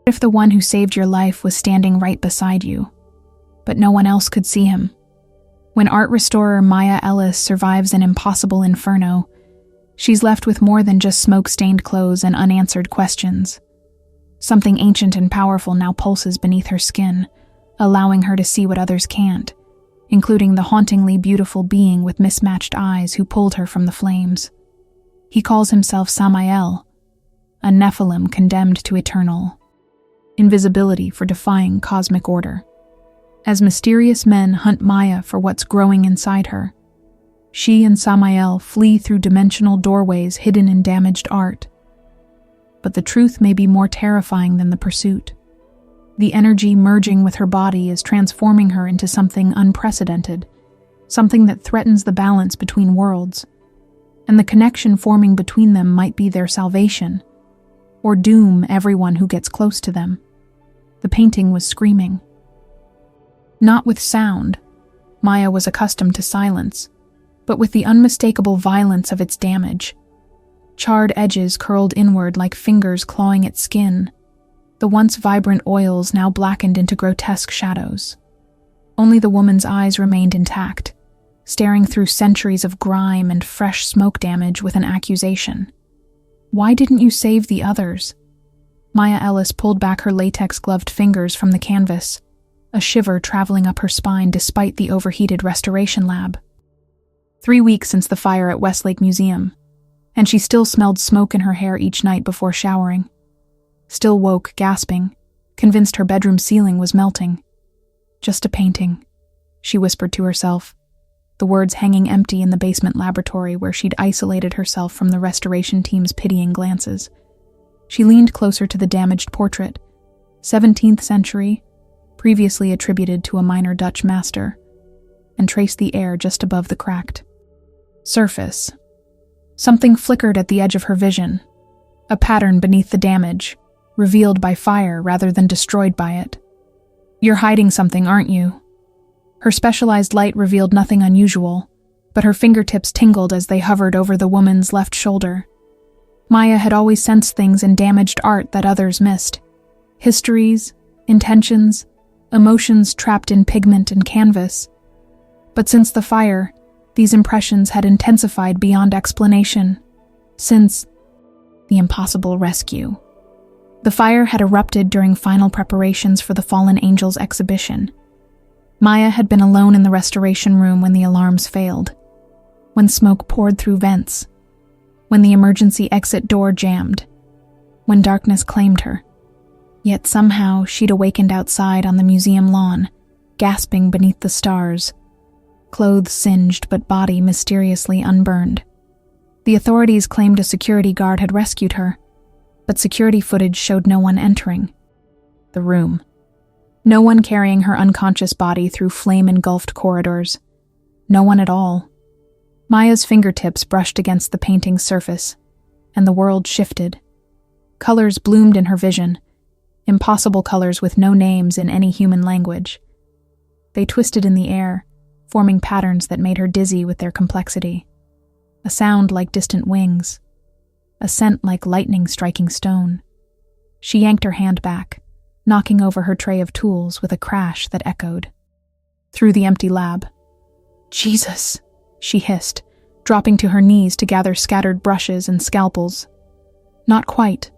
If the one who saved your life was standing right beside you, but no one else could see him? When art restorer Maya Ellis survives an impossible inferno, she's left with more than just smoke-stained clothes and unanswered questions. Something ancient and powerful now pulses beneath her skin, allowing her to see what others can't, including the hauntingly beautiful being with mismatched eyes who pulled her from the flames. He calls himself Samael, a Nephilim condemned to eternal invisibility for defying cosmic order. As mysterious men hunt Maya for what's growing inside her, she and Samael flee through dimensional doorways hidden in damaged art. But the truth may be more terrifying than the pursuit. The energy merging with her body is transforming her into something unprecedented, something that threatens the balance between worlds, and the connection forming between them might be their salvation, or doom everyone who gets close to them. The painting was screaming. Not with sound. Maya was accustomed to silence, but with the unmistakable violence of its damage. Charred edges curled inward like fingers clawing at skin, the once vibrant oils now blackened into grotesque shadows. Only the woman's eyes remained intact, staring through centuries of grime and fresh smoke damage with an accusation. "Why didn't you save the others?" Maya Ellis pulled back her latex-gloved fingers from the canvas, a shiver traveling up her spine despite the overheated restoration lab. 3 weeks since the fire at Westlake Museum, and she still smelled smoke in her hair each night before showering. Still woke, gasping, convinced her bedroom ceiling was melting. "Just a painting," she whispered to herself, the words hanging empty in the basement laboratory where she'd isolated herself from the restoration team's pitying glances. She leaned closer to the damaged portrait, 17th century, previously attributed to a minor Dutch master, and traced the air just above the cracked surface. Something flickered at the edge of her vision, a pattern beneath the damage, revealed by fire rather than destroyed by it. "You're hiding something, aren't you?" Her specialized light revealed nothing unusual, but her fingertips tingled as they hovered over the woman's left shoulder. Maya had always sensed things in damaged art that others missed. Histories, intentions, emotions trapped in pigment and canvas. But since the fire, these impressions had intensified beyond explanation. Since the impossible rescue. The fire had erupted during final preparations for the Fallen Angels exhibition. Maya had been alone in the restoration room when the alarms failed, when smoke poured through vents, when the emergency exit door jammed, when darkness claimed her. Yet somehow she'd awakened outside on the museum lawn, gasping beneath the stars, clothes singed but body mysteriously unburned. The authorities claimed a security guard had rescued her, but security footage showed no one entering the room. No one carrying her unconscious body through flame-engulfed corridors. No one at all. Maya's fingertips brushed against the painting's surface, and the world shifted. Colors bloomed in her vision, impossible colors with no names in any human language. They twisted in the air, forming patterns that made her dizzy with their complexity. A sound like distant wings. A scent like lightning striking stone. She yanked her hand back, knocking over her tray of tools with a crash that echoed through the empty lab. "Jesus," she hissed, dropping to her knees to gather scattered brushes and scalpels. Not quite.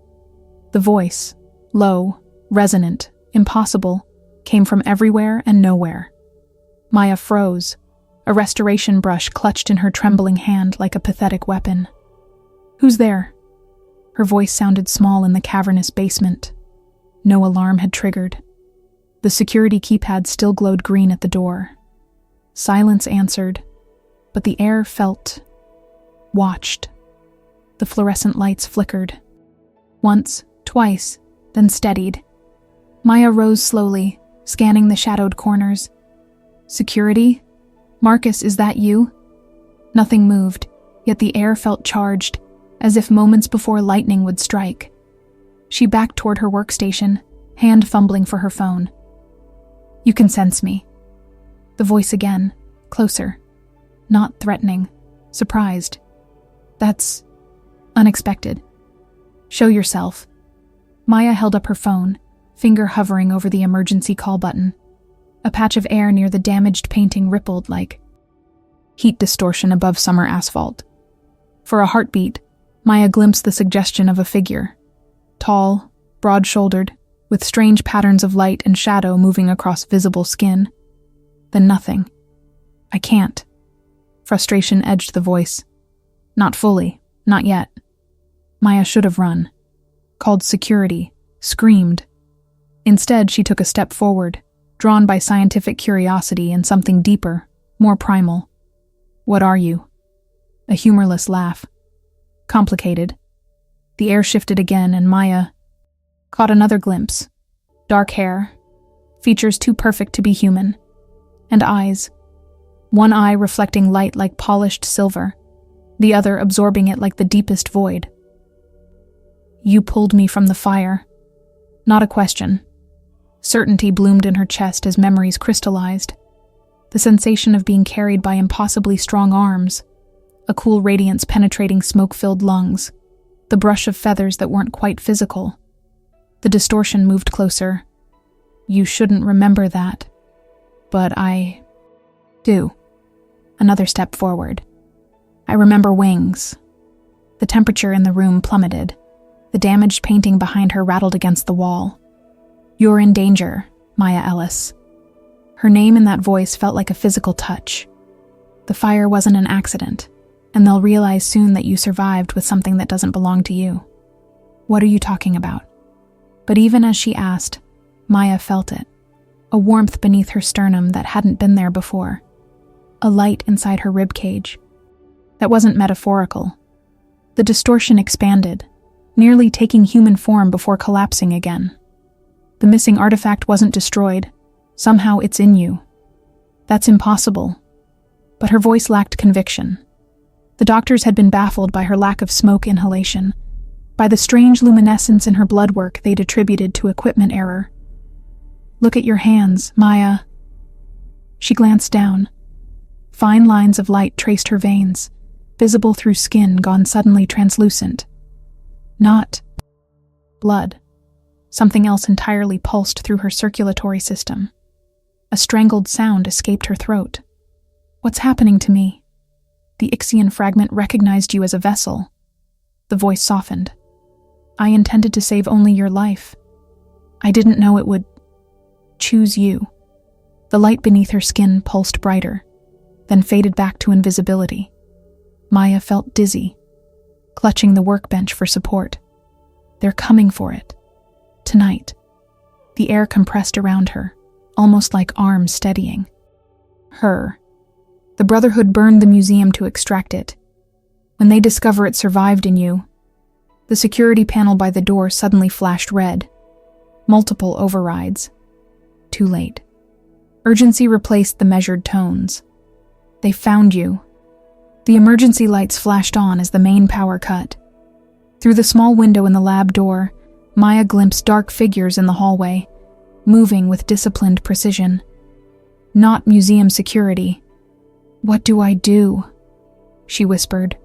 The voice, low, resonant, impossible, came from everywhere and nowhere. Maya froze, a restoration brush clutched in her trembling hand like a pathetic weapon. "Who's there?" Her voice sounded small in the cavernous basement. No alarm had triggered. The security keypad still glowed green at the door. Silence answered, but the air felt watched. The fluorescent lights flickered. Once, twice, then steadied. Maya rose slowly, scanning the shadowed corners. "Security? Marcus, is that you?" Nothing moved, yet the air felt charged, as if moments before lightning would strike. She backed toward her workstation, hand fumbling for her phone. "You can sense me." The voice again, closer. Not threatening, surprised. "That's unexpected. Show yourself." Maya held up her phone, finger hovering over the emergency call button. A patch of air near the damaged painting rippled like heat distortion above summer asphalt. For a heartbeat, Maya glimpsed the suggestion of a figure. Tall, broad-shouldered, with strange patterns of light and shadow moving across visible skin. Then nothing. I can't. Frustration edged the voice. Not fully. Not yet. Maya should have run. Called security. Screamed. Instead, she took a step forward, drawn by scientific curiosity and something deeper, more primal. What are you? A humorless laugh. Complicated. The air shifted again, and Maya caught another glimpse. Dark hair, features too perfect to be human, and eyes. One eye reflecting light like polished silver, the other absorbing it like the deepest void. You pulled me from the fire. Not a question. Certainty bloomed in her chest as memories crystallized. The sensation of being carried by impossibly strong arms, a cool radiance penetrating smoke-filled lungs, the brush of feathers that weren't quite physical. The distortion moved closer. You shouldn't remember that. But I do. Another step forward. I remember wings. The temperature in the room plummeted. The damaged painting behind her rattled against the wall. You're in danger, Maya Ellis. Her name in that voice felt like a physical touch. The fire wasn't an accident, and they'll realize soon that you survived with something that doesn't belong to you. What are you talking about? But even as she asked, Maya felt it. A warmth beneath her sternum that hadn't been there before. A light inside her ribcage. That wasn't metaphorical. The distortion expanded, nearly taking human form before collapsing again. The missing artifact wasn't destroyed. Somehow it's in you. That's impossible. But her voice lacked conviction. The doctors had been baffled by her lack of smoke inhalation, by the strange luminescence in her blood work they'd attributed to equipment error. Look at your hands, Maya. She glanced down. Fine lines of light traced her veins, visible through skin gone suddenly translucent. Not blood. Something else entirely pulsed through her circulatory system. A strangled sound escaped her throat. What's happening to me? The Ixian fragment recognized you as a vessel. The voice softened. I intended to save only your life. I didn't know it would choose you. The light beneath her skin pulsed brighter, then faded back to invisibility. Maya felt dizzy, clutching the workbench for support. They're coming for it. Tonight. The air compressed around her, almost like arms steadying. Her. The Brotherhood burned the museum to extract it. When they discover it survived in you, the security panel by the door suddenly flashed red. Multiple overrides. Too late. Urgency replaced the measured tones. They found you. The emergency lights flashed on as the main power cut. Through the small window in the lab door, Maya glimpsed dark figures in the hallway, moving with disciplined precision. Not museum security. What do I do? She whispered,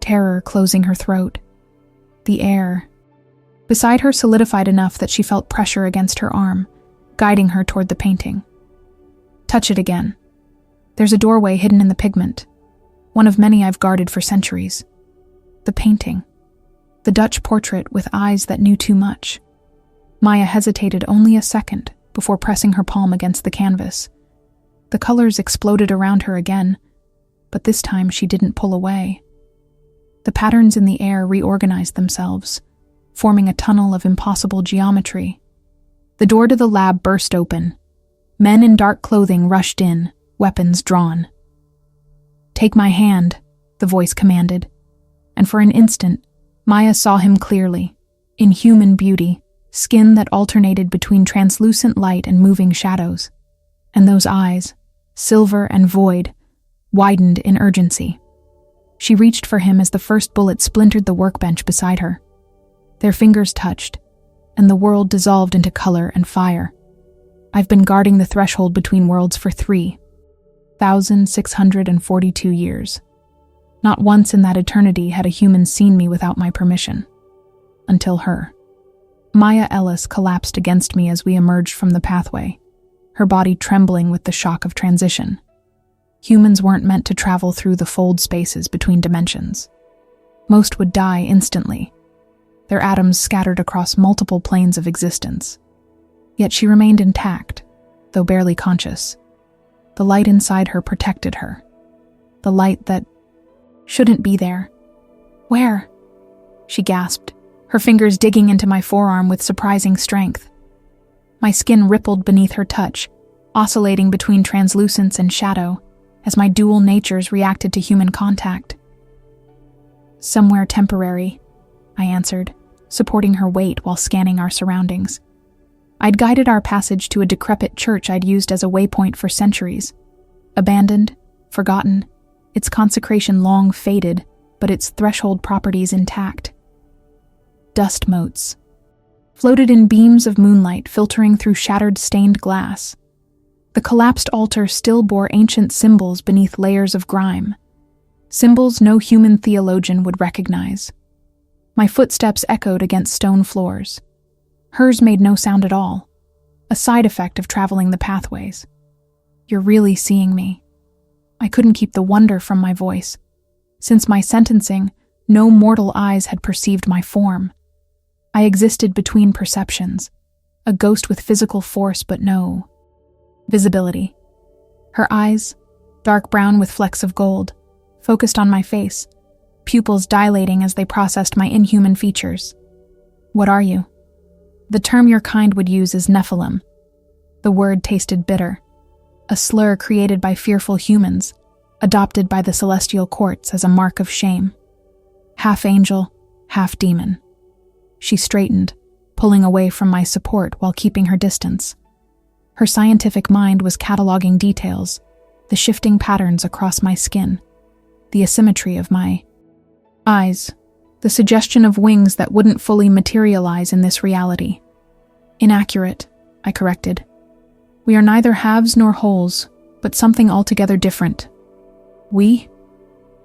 terror closing her throat. The air beside her solidified enough that she felt pressure against her arm, guiding her toward the painting. Touch it again. There's a doorway hidden in the pigment, one of many I've guarded for centuries. The painting. The Dutch portrait with eyes that knew too much. Maya hesitated only a second before pressing her palm against the canvas. The colors exploded around her again, but this time she didn't pull away. The patterns in the air reorganized themselves, forming a tunnel of impossible geometry. The door to the lab burst open. Men in dark clothing rushed in, weapons drawn. Take my hand, the voice commanded, and for an instant, Maya saw him clearly, in human beauty, skin that alternated between translucent light and moving shadows. And those eyes, silver and void, widened in urgency. She reached for him as the first bullet splintered the workbench beside her. Their fingers touched, and the world dissolved into color and fire. I've been guarding the threshold between worlds for 3,642 years. Not once in that eternity had a human seen me without my permission. Until her. Maya Ellis collapsed against me as we emerged from the pathway, her body trembling with the shock of transition. Humans weren't meant to travel through the fold spaces between dimensions. Most would die instantly, their atoms scattered across multiple planes of existence. Yet she remained intact, though barely conscious. The light inside her protected her. The light that shouldn't be there. Where? She gasped, her fingers digging into my forearm with surprising strength. My skin rippled beneath her touch, oscillating between translucence and shadow, as my dual natures reacted to human contact. Somewhere temporary, I answered, supporting her weight while scanning our surroundings. I'd guided our passage to a decrepit church I'd used as a waypoint for centuries. Abandoned, forgotten, its consecration long faded, but its threshold properties intact. Dust motes floated in beams of moonlight filtering through shattered stained glass. The collapsed altar still bore ancient symbols beneath layers of grime, symbols no human theologian would recognize. My footsteps echoed against stone floors. Hers made no sound at all, a side effect of traveling the pathways. You're really seeing me. I couldn't keep the wonder from my voice. Since my sentencing, no mortal eyes had perceived my form. I existed between perceptions, a ghost with physical force but no visibility. Her eyes, dark brown with flecks of gold, focused on my face, pupils dilating as they processed my inhuman features. What are you? The term your kind would use is Nephilim. The word tasted bitter, a slur created by fearful humans, adopted by the celestial courts as a mark of shame. Half angel, half demon. She straightened, pulling away from my support while keeping her distance. Her scientific mind was cataloging details, the shifting patterns across my skin, the asymmetry of my eyes, the suggestion of wings that wouldn't fully materialize in this reality. Inaccurate, I corrected. We are neither halves nor wholes, but something altogether different. We?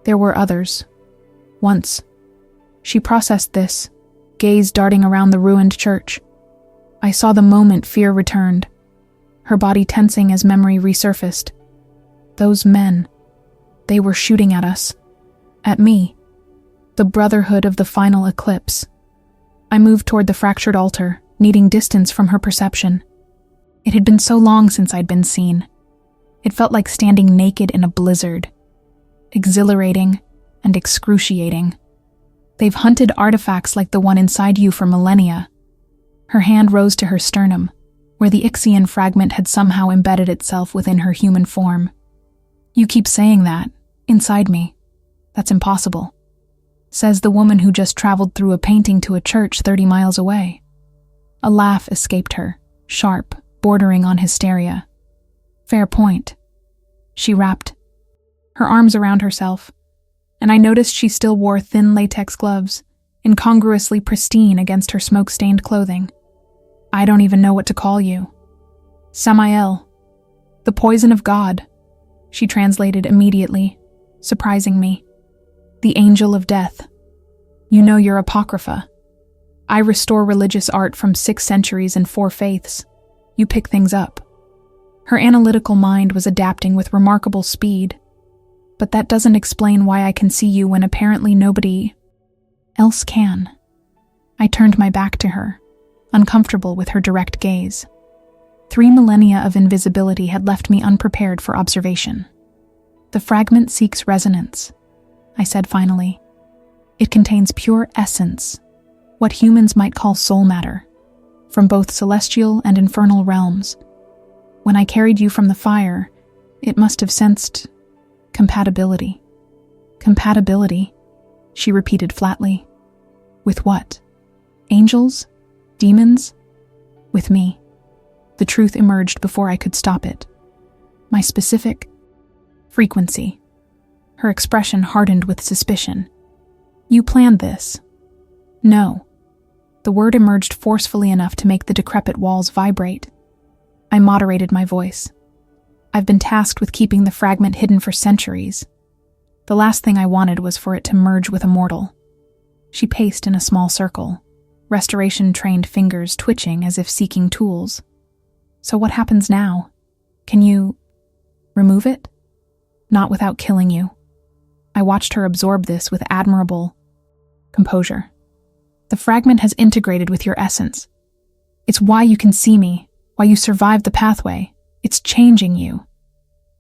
There were others. Once. She processed this, gaze darting around the ruined church. I saw the moment fear returned, her body tensing as memory resurfaced. Those men, they were shooting at us. At me. The brotherhood of the final eclipse. I moved toward the fractured altar, needing distance from her perception. It had been so long since I'd been seen. It felt like standing naked in a blizzard. Exhilarating and excruciating. They've hunted artifacts like the one inside you for millennia. Her hand rose to her sternum, where the Ixian fragment had somehow embedded itself within her human form. You keep saying that, inside me. That's impossible. Says the woman who just traveled through a painting to a church 30 miles away. A laugh escaped her, sharp, bordering on hysteria. Fair point. She rapped, her arms around herself, and I noticed she still wore thin latex gloves, incongruously pristine against her smoke-stained clothing. I don't even know what to call you. Samael. The poison of God, she translated immediately, surprising me. The angel of death. You know your apocrypha. I restore religious art from 6 centuries and 4 faiths. You pick things up. Her analytical mind was adapting with remarkable speed. But that doesn't explain why I can see you when apparently nobody else can. I turned my back to her, uncomfortable with her direct gaze. 3 millennia of invisibility had left me unprepared for observation. The fragment seeks resonance, I said finally. It contains pure essence, what humans might call soul matter, from both celestial and infernal realms. When I carried you from the fire, it must have sensed compatibility. Compatibility, she repeated flatly. With what? Angels? Demons? With me. The truth emerged before I could stop it. My specific frequency. Her expression hardened with suspicion. You planned this. No. The word emerged forcefully enough to make the decrepit walls vibrate. I moderated my voice. I've been tasked with keeping the fragment hidden for centuries. The last thing I wanted was for it to merge with a mortal. She paced in a small circle, restoration-trained fingers twitching as if seeking tools. So what happens now? Can you remove it? Not without killing you. I watched her absorb this with admirable composure. The fragment has integrated with your essence. It's why you can see me, why you survived the pathway. It's changing you.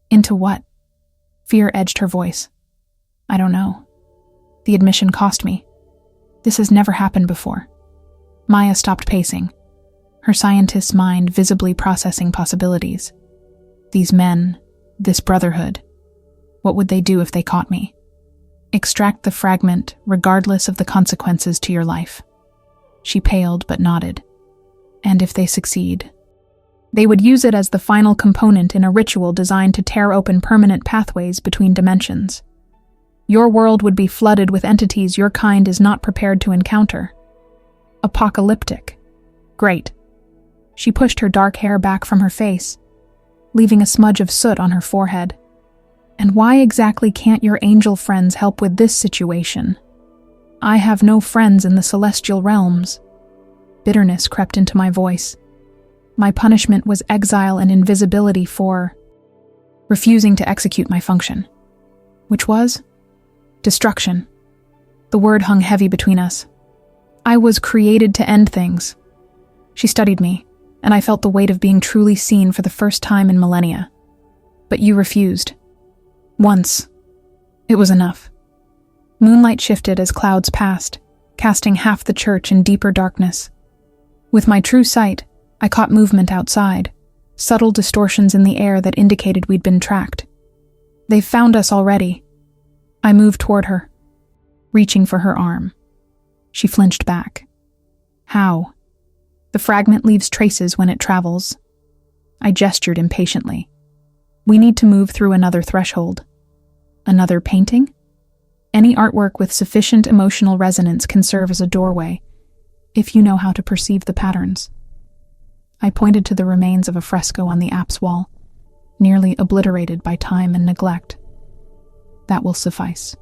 Into what? Fear edged her voice. I don't know. The admission cost me. This has never happened before. Maya stopped pacing, her scientist's mind visibly processing possibilities. These men, this brotherhood, what would they do if they caught me? Extract the fragment, regardless of the consequences to your life. She paled but nodded. And if they succeed? They would use it as the final component in a ritual designed to tear open permanent pathways between dimensions. Your world would be flooded with entities your kind is not prepared to encounter. Apocalyptic. Great. She pushed her dark hair back from her face, leaving a smudge of soot on her forehead. And why exactly can't your angel friends help with this situation? I have no friends in the celestial realms. Bitterness crept into my voice. My punishment was exile and invisibility for refusing to execute my function, which was destruction. The word hung heavy between us. I was created to end things. She studied me, and I felt the weight of being truly seen for the first time in millennia. But you refused. Once. It was enough. Moonlight shifted as clouds passed, casting half the church in deeper darkness. With my true sight, I caught movement outside, subtle distortions in the air that indicated we'd been tracked. They've found us already. I moved toward her, reaching for her arm. She flinched back. How? The fragment leaves traces when it travels. I gestured impatiently. We need to move through another threshold. Another painting? Any artwork with sufficient emotional resonance can serve as a doorway, if you know how to perceive the patterns. I pointed to the remains of a fresco on the apse wall, nearly obliterated by time and neglect. That will suffice.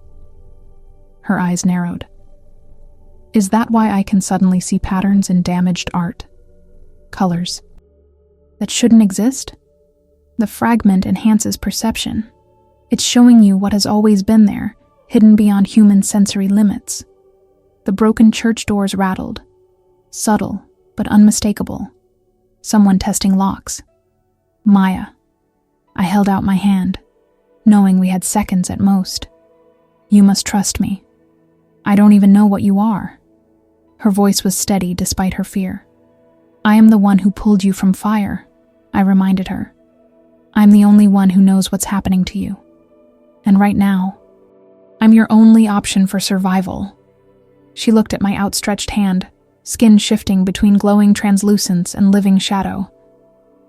Her eyes narrowed. Is that why I can suddenly see patterns in damaged art? Colors that shouldn't exist? The fragment enhances perception. It's showing you what has always been there, hidden beyond human sensory limits. The broken church doors rattled, subtle but unmistakable. Someone testing locks. Maya. I held out my hand, knowing we had seconds at most. You must trust me. I don't even know what you are. Her voice was steady despite her fear. I am the one who pulled you from fire, I reminded her. I'm the only one who knows what's happening to you. And right now, I'm your only option for survival. She looked at my outstretched hand, skin shifting between glowing translucence and living shadow.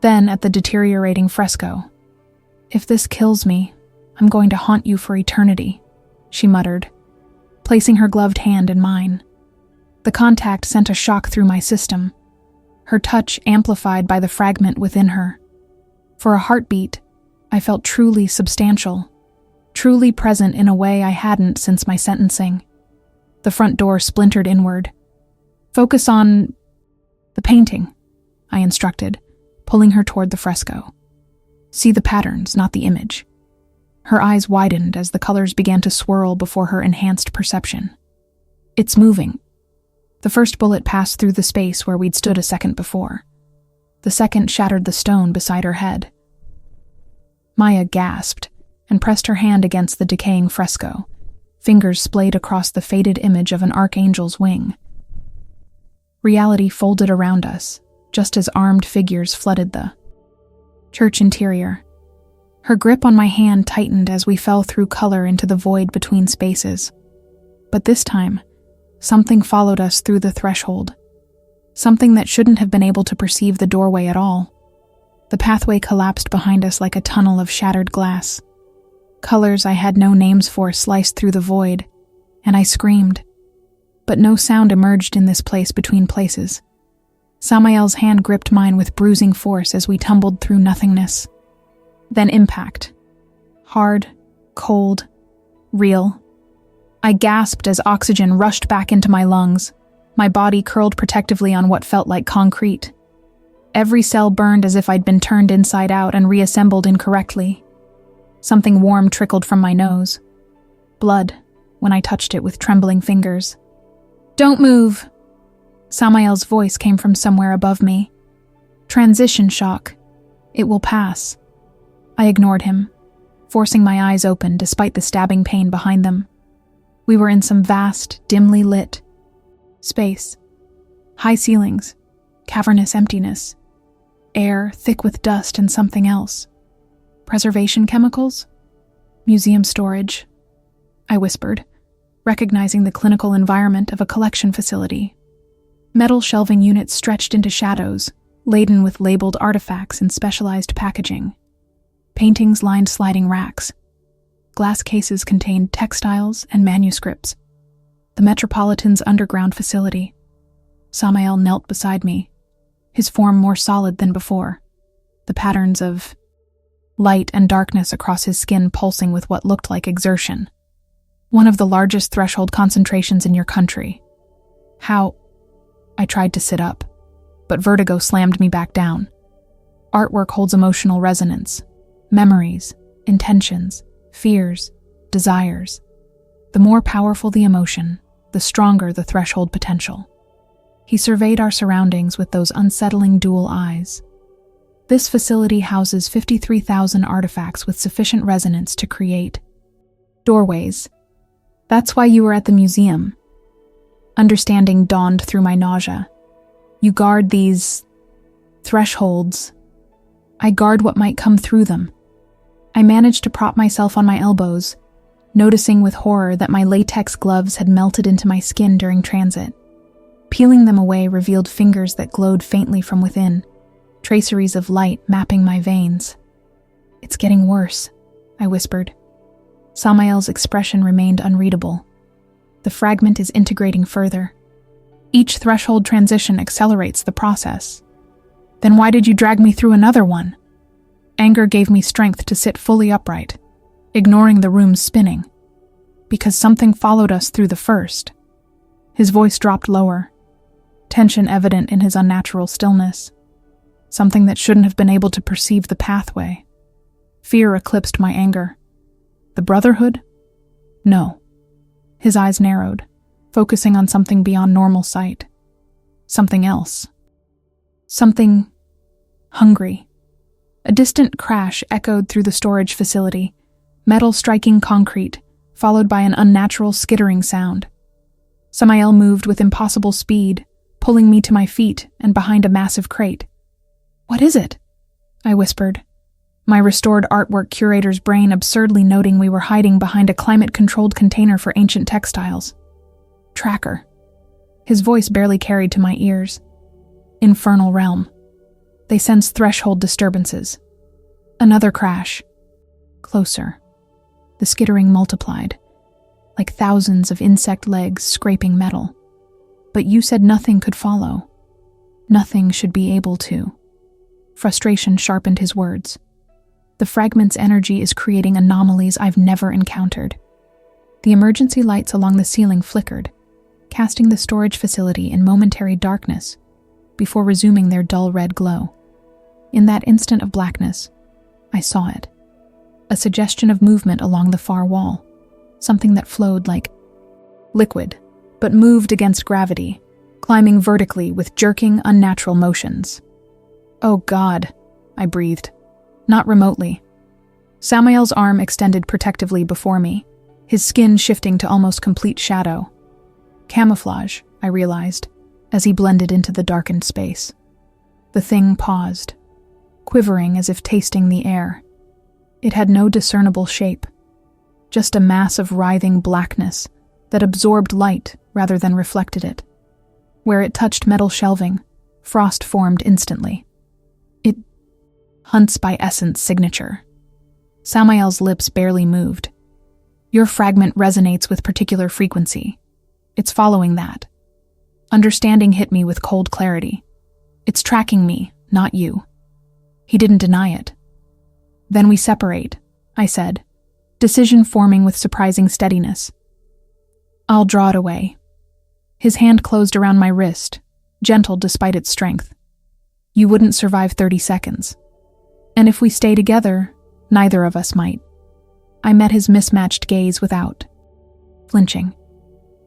Then at the deteriorating fresco. If this kills me, I'm going to haunt you for eternity, she muttered, placing her gloved hand in mine. The contact sent a shock through my system, her touch amplified by the fragment within her. For a heartbeat, I felt truly substantial, truly present in a way I hadn't since my sentencing. The front door splintered inward. Focus on the painting, I instructed, pulling her toward the fresco. See the patterns, not the image. Her eyes widened as the colors began to swirl before her enhanced perception. It's moving. The first bullet passed through the space where we'd stood a second before. The second shattered the stone beside her head. Maya gasped and pressed her hand against the decaying fresco, fingers splayed across the faded image of an archangel's wing. Reality folded around us, just as armed figures flooded the church interior. Her grip on my hand tightened as we fell through color into the void between spaces. But this time, something followed us through the threshold. Something that shouldn't have been able to perceive the doorway at all. The pathway collapsed behind us like a tunnel of shattered glass. Colors I had no names for sliced through the void, and I screamed. But no sound emerged in this place between places. Samael's hand gripped mine with bruising force as we tumbled through nothingness. Then impact. Hard, cold, real. I gasped as oxygen rushed back into my lungs, My body curled protectively on what felt like concrete. Every cell burned as if I'd been turned inside out and reassembled incorrectly. Something warm trickled from my nose. Blood, when I touched it with trembling fingers. "Don't move!" Samael's voice came from somewhere above me. "Transition shock. It will pass." I ignored him, forcing my eyes open despite the stabbing pain behind them. We were in some vast, dimly lit space. High ceilings, cavernous emptiness, air thick with dust and something else. Preservation chemicals? Museum storage? I whispered, recognizing the clinical environment of a collection facility. Metal shelving units stretched into shadows, laden with labeled artifacts in specialized packaging. Paintings lined sliding racks. Glass cases contained textiles and manuscripts. The Metropolitan's underground facility. Samael knelt beside me, his form more solid than before, the patterns of light and darkness across his skin pulsing with what looked like exertion. "One of the largest threshold concentrations in your country. How?" I tried to sit up, but vertigo slammed me back down. Artwork holds emotional resonance, memories, intentions, fears, desires. The more powerful the emotion, the stronger the threshold potential. He surveyed our surroundings with those unsettling dual eyes. This facility houses 53,000 artifacts with sufficient resonance to create doorways. That's why you were at the museum. Understanding dawned through my nausea. You guard these thresholds. I guard what might come through them. I managed to prop myself on my elbows, noticing with horror that my latex gloves had melted into my skin during transit. Peeling them away revealed fingers that glowed faintly from within, traceries of light mapping my veins. "It's getting worse," I whispered. Samael's expression remained unreadable. "The fragment is integrating further. Each threshold transition accelerates the process." "Then why did you drag me through another one?" Anger gave me strength to sit fully upright, ignoring the room's spinning. "Because something followed us through the first." His voice dropped lower, tension evident in his unnatural stillness. Something that shouldn't have been able to perceive the pathway. Fear eclipsed my anger. The Brotherhood? No. His eyes narrowed, focusing on something beyond normal sight. Something else. Something hungry. A distant crash echoed through the storage facility, metal striking concrete, followed by an unnatural skittering sound. Samael moved with impossible speed, pulling me to my feet and behind a massive crate. "What is it?" I whispered, my restored artwork curator's brain absurdly noting we were hiding behind a climate-controlled container for ancient textiles. "Tracker." His voice barely carried to my ears. "Infernal realm. They sense threshold disturbances." Another crash. Closer. The skittering multiplied, like thousands of insect legs scraping metal. "But you said nothing could follow. Nothing should be able to." Frustration sharpened his words. "The fragment's energy is creating anomalies I've never encountered." The emergency lights along the ceiling flickered, casting the storage facility in momentary darkness before resuming their dull red glow. In that instant of blackness, I saw it. A suggestion of movement along the far wall, something that flowed like liquid, but moved against gravity, climbing vertically with jerking, unnatural motions. "Oh God," I breathed. Not remotely. Samael's arm extended protectively before me, his skin shifting to almost complete shadow. Camouflage, I realized, as he blended into the darkened space. The thing paused, quivering as if tasting the air. It had no discernible shape, just a mass of writhing blackness that absorbed light rather than reflected it. Where it touched metal shelving, frost formed instantly. It Hunt's by Essence signature. Samael's lips barely moved. "Your fragment resonates with particular frequency. It's following that." Understanding hit me with cold clarity. "It's tracking me, not you." He didn't deny it. "Then we separate," I said, decision forming with surprising steadiness. "I'll draw it away." His hand closed around my wrist, gentle despite its strength. You wouldn't survive 30 seconds. And if we stay together, neither of us might. I met his mismatched gaze without flinching.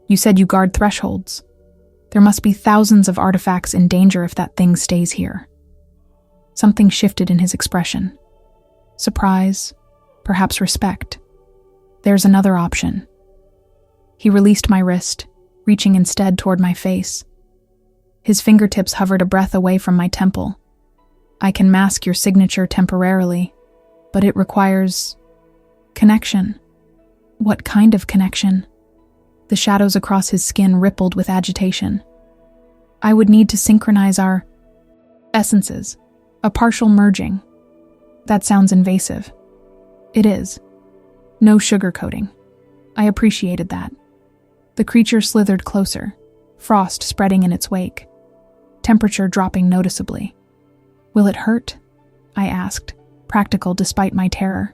You said you guard thresholds. There must be thousands of artifacts in danger if that thing stays here. Something shifted in his expression. Surprise, perhaps respect. There's another option. He released my wrist, reaching instead toward my face. His fingertips hovered a breath away from my temple. I can mask your signature temporarily, but it requires connection. What kind of connection? The shadows across his skin rippled with agitation. I would need to synchronize our essences, a partial merging. That sounds invasive. It is. No sugarcoating. I appreciated that. The creature slithered closer, frost spreading in its wake, temperature dropping noticeably. Will it hurt? I asked, practical despite my terror.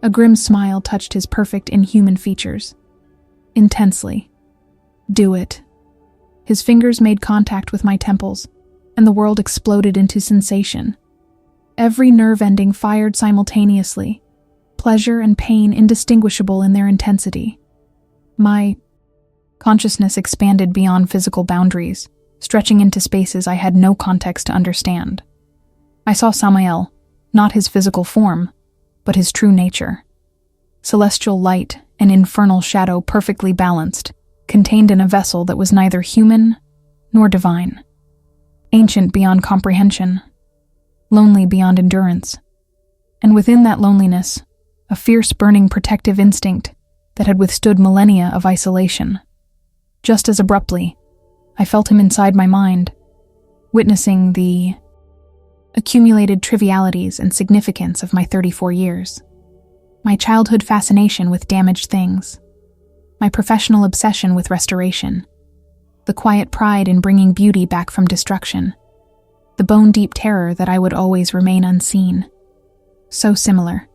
A grim smile touched his perfect inhuman features. Intensely. Do it. His fingers made contact with my temples, and the world exploded into sensation. Every nerve ending fired simultaneously, pleasure and pain indistinguishable in their intensity. My consciousness expanded beyond physical boundaries, stretching into spaces I had no context to understand. I saw Samael, not his physical form, but his true nature. Celestial light and infernal shadow perfectly balanced, contained in a vessel that was neither human nor divine. Ancient beyond comprehension, lonely beyond endurance. And within that loneliness, a fierce burning protective instinct that had withstood millennia of isolation. Just as abruptly, I felt him inside my mind, witnessing the accumulated trivialities and significance of my 34 years. My childhood fascination with damaged things, my professional obsession with restoration, the quiet pride in bringing beauty back from destruction, the bone-deep terror that I would always remain unseen. So similar.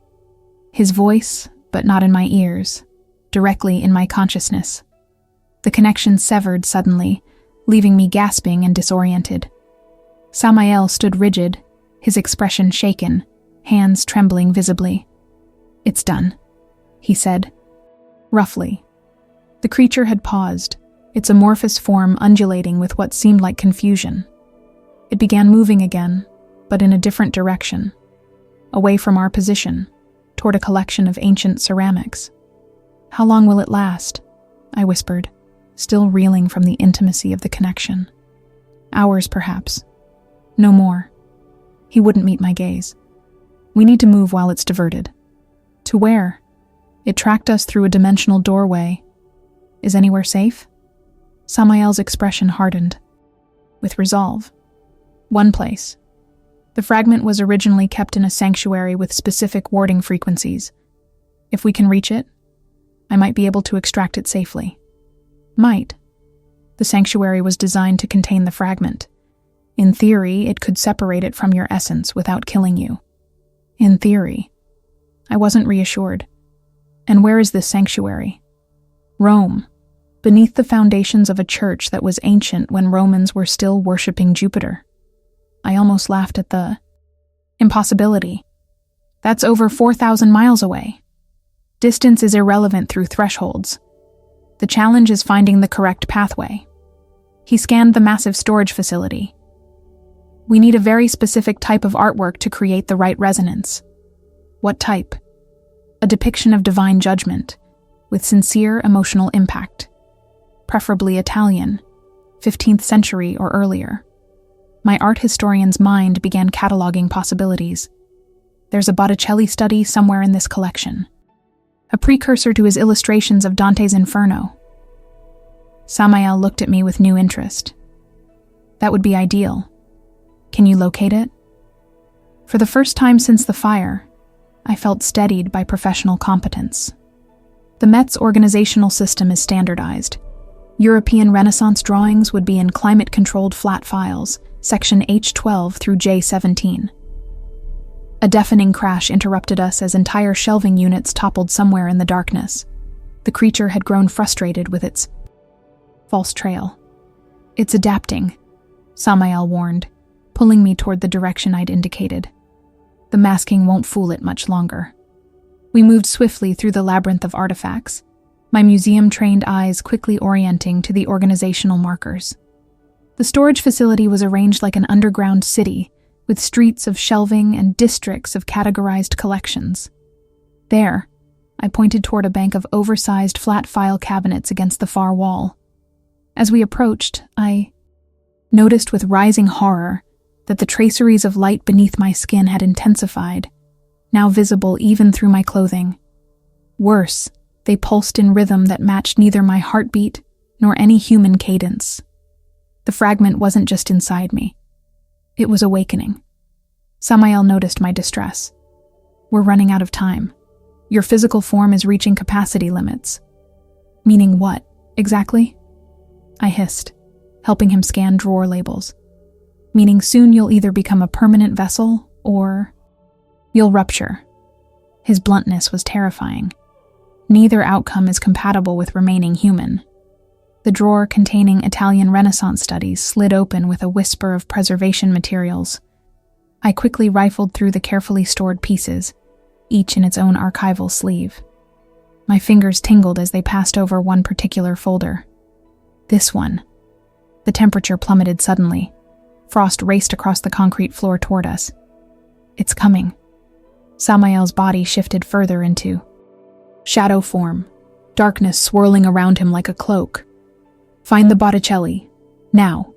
His voice, but not in my ears, directly in my consciousness. The connection severed suddenly, leaving me gasping and disoriented. Samael stood rigid, his expression shaken, hands trembling visibly. It's done, he said, roughly. The creature had paused, its amorphous form undulating with what seemed like confusion. It began moving again, but in a different direction, away from our position, toward a collection of ancient ceramics. How long will it last? I whispered, still reeling from the intimacy of the connection. Hours, perhaps. No more. He wouldn't meet my gaze. We need to move while it's diverted. To where? It tracked us through a dimensional doorway. Is anywhere safe? Samael's expression hardened. With resolve. One place. The fragment was originally kept in a sanctuary with specific warding frequencies. If we can reach it, I might be able to extract it safely. Might. The sanctuary was designed to contain the fragment. In theory, it could separate it from your essence without killing you. In theory. I wasn't reassured. And where is this sanctuary? Rome, beneath the foundations of a church that was ancient when Romans were still worshipping Jupiter. I almost laughed at the impossibility. That's over 4,000 miles away. Distance is irrelevant through thresholds. The challenge is finding the correct pathway. He scanned the massive storage facility. We need a very specific type of artwork to create the right resonance. What type? A depiction of divine judgment, with sincere emotional impact. Preferably Italian, 15th century or earlier. My art historian's mind began cataloging possibilities. There's a Botticelli study somewhere in this collection. A precursor to his illustrations of Dante's Inferno. Samael looked at me with new interest. That would be ideal. Can you locate it? For the first time since the fire, I felt steadied by professional competence. The Met's organizational system is standardized. European Renaissance drawings would be in climate-controlled flat files, section H12 through J17. A deafening crash interrupted us as entire shelving units toppled somewhere in the darkness. The creature had grown frustrated with its false trail. It's adapting, Samael warned, pulling me toward the direction I'd indicated. The masking won't fool it much longer. We moved swiftly through the labyrinth of artifacts, my museum-trained eyes quickly orienting to the organizational markers. The storage facility was arranged like an underground city, with streets of shelving and districts of categorized collections. There, I pointed toward a bank of oversized flat file cabinets against the far wall. As we approached, I noticed with rising horror that the traceries of light beneath my skin had intensified, now visible even through my clothing. Worse, they pulsed in rhythm that matched neither my heartbeat nor any human cadence. The fragment wasn't just inside me. It was awakening. Samael noticed my distress. We're running out of time. Your physical form is reaching capacity limits. Meaning what, exactly? I hissed, helping him scan drawer labels. Meaning soon you'll either become a permanent vessel or you'll rupture. His bluntness was terrifying. Neither outcome is compatible with remaining human. The drawer containing Italian Renaissance studies slid open with a whisper of preservation materials. I quickly rifled through the carefully stored pieces, each in its own archival sleeve. My fingers tingled as they passed over one particular folder. This one. The temperature plummeted suddenly. Frost raced across the concrete floor toward us. It's coming. Samael's body shifted further into shadow form, darkness swirling around him like a cloak. Find the Botticelli. Now.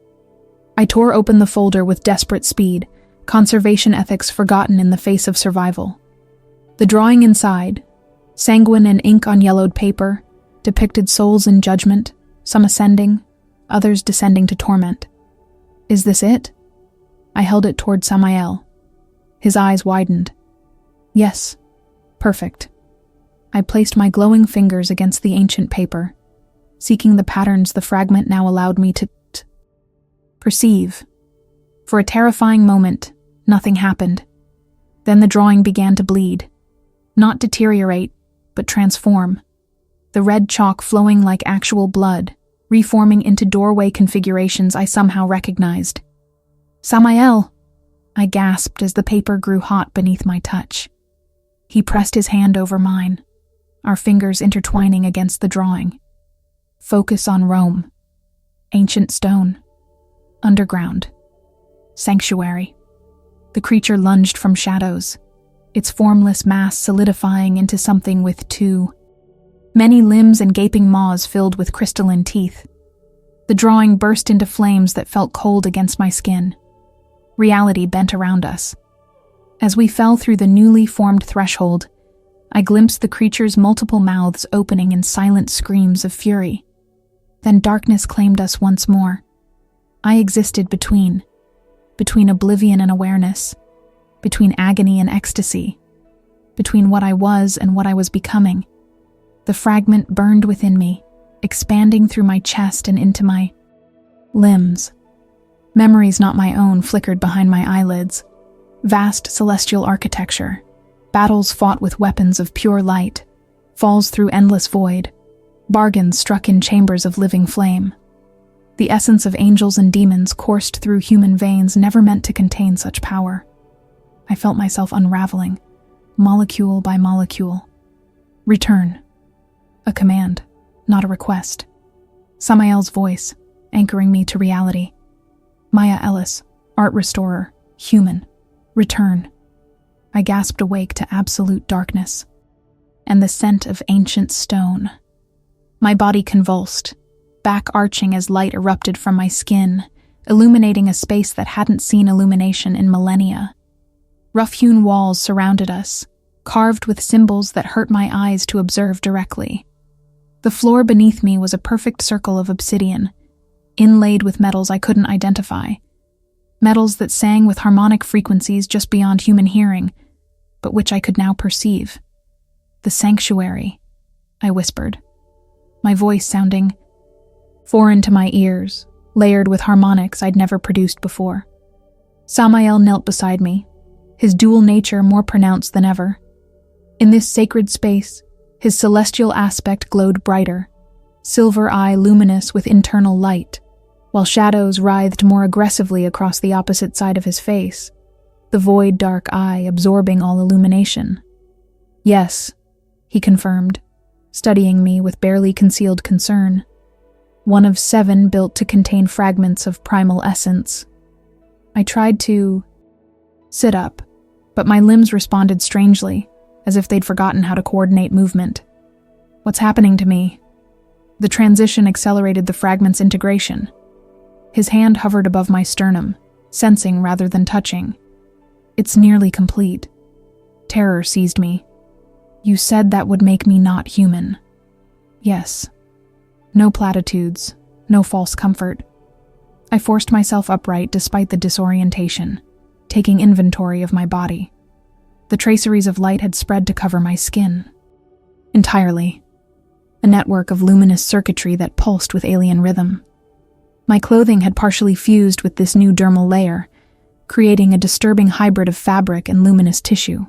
I tore open the folder with desperate speed, conservation ethics forgotten in the face of survival. The drawing inside, sanguine and ink on yellowed paper, depicted souls in judgment, some ascending, others descending to torment. Is this it? I held it toward Samael. His eyes widened. Yes. Perfect. I placed my glowing fingers against the ancient paper, seeking the patterns the fragment now allowed me to perceive. For a terrifying moment, nothing happened. Then the drawing began to bleed. Not deteriorate, but transform. The red chalk flowing like actual blood, reforming into doorway configurations I somehow recognized. Samael! I gasped as the paper grew hot beneath my touch. He pressed his hand over mine, our fingers intertwining against the drawing. Focus on Rome. Ancient stone. Underground. Sanctuary. The creature lunged from shadows, its formless mass solidifying into something with many limbs and gaping maws filled with crystalline teeth. The drawing burst into flames that felt cold against my skin. Reality bent around us. As we fell through the newly formed threshold, I glimpsed the creature's multiple mouths opening in silent screams of fury. Then darkness claimed us once more. I existed between oblivion and awareness, between agony and ecstasy, between what I was and what I was becoming. The fragment burned within me, expanding through my chest and into my limbs. Memories not my own flickered behind my eyelids. Vast celestial architecture, battles fought with weapons of pure light, falls through endless void, bargains struck in chambers of living flame. The essence of angels and demons coursed through human veins never meant to contain such power. I felt myself unraveling, molecule by molecule. Return. A command, not a request. Samael's voice, anchoring me to reality. Maya Ellis, art restorer, human. Return. I gasped awake to absolute darkness, and the scent of ancient stone. My body convulsed, back arching as light erupted from my skin, illuminating a space that hadn't seen illumination in millennia. Rough-hewn walls surrounded us, carved with symbols that hurt my eyes to observe directly. The floor beneath me was a perfect circle of obsidian, inlaid with metals I couldn't identify. Metals that sang with harmonic frequencies just beyond human hearing, but which I could now perceive. The sanctuary, I whispered, my voice sounding foreign to my ears, layered with harmonics I'd never produced before. Samael knelt beside me, his dual nature more pronounced than ever. In this sacred space, his celestial aspect glowed brighter, silver eye luminous with internal light, while shadows writhed more aggressively across the opposite side of his face, the void dark eye absorbing all illumination. "Yes," he confirmed, studying me with barely concealed concern. "One of 7 built to contain fragments of primal essence." I tried to sit up, but my limbs responded strangely, as if they'd forgotten how to coordinate movement. "What's happening to me?" The transition accelerated the fragment's integration. His hand hovered above my sternum, sensing rather than touching. "It's nearly complete." Terror seized me. "You said that would make me not human." "Yes." No platitudes, no false comfort. I forced myself upright despite the disorientation, taking inventory of my body. The traceries of light had spread to cover my skin. Entirely. A network of luminous circuitry that pulsed with alien rhythm. My clothing had partially fused with this new dermal layer, creating a disturbing hybrid of fabric and luminous tissue.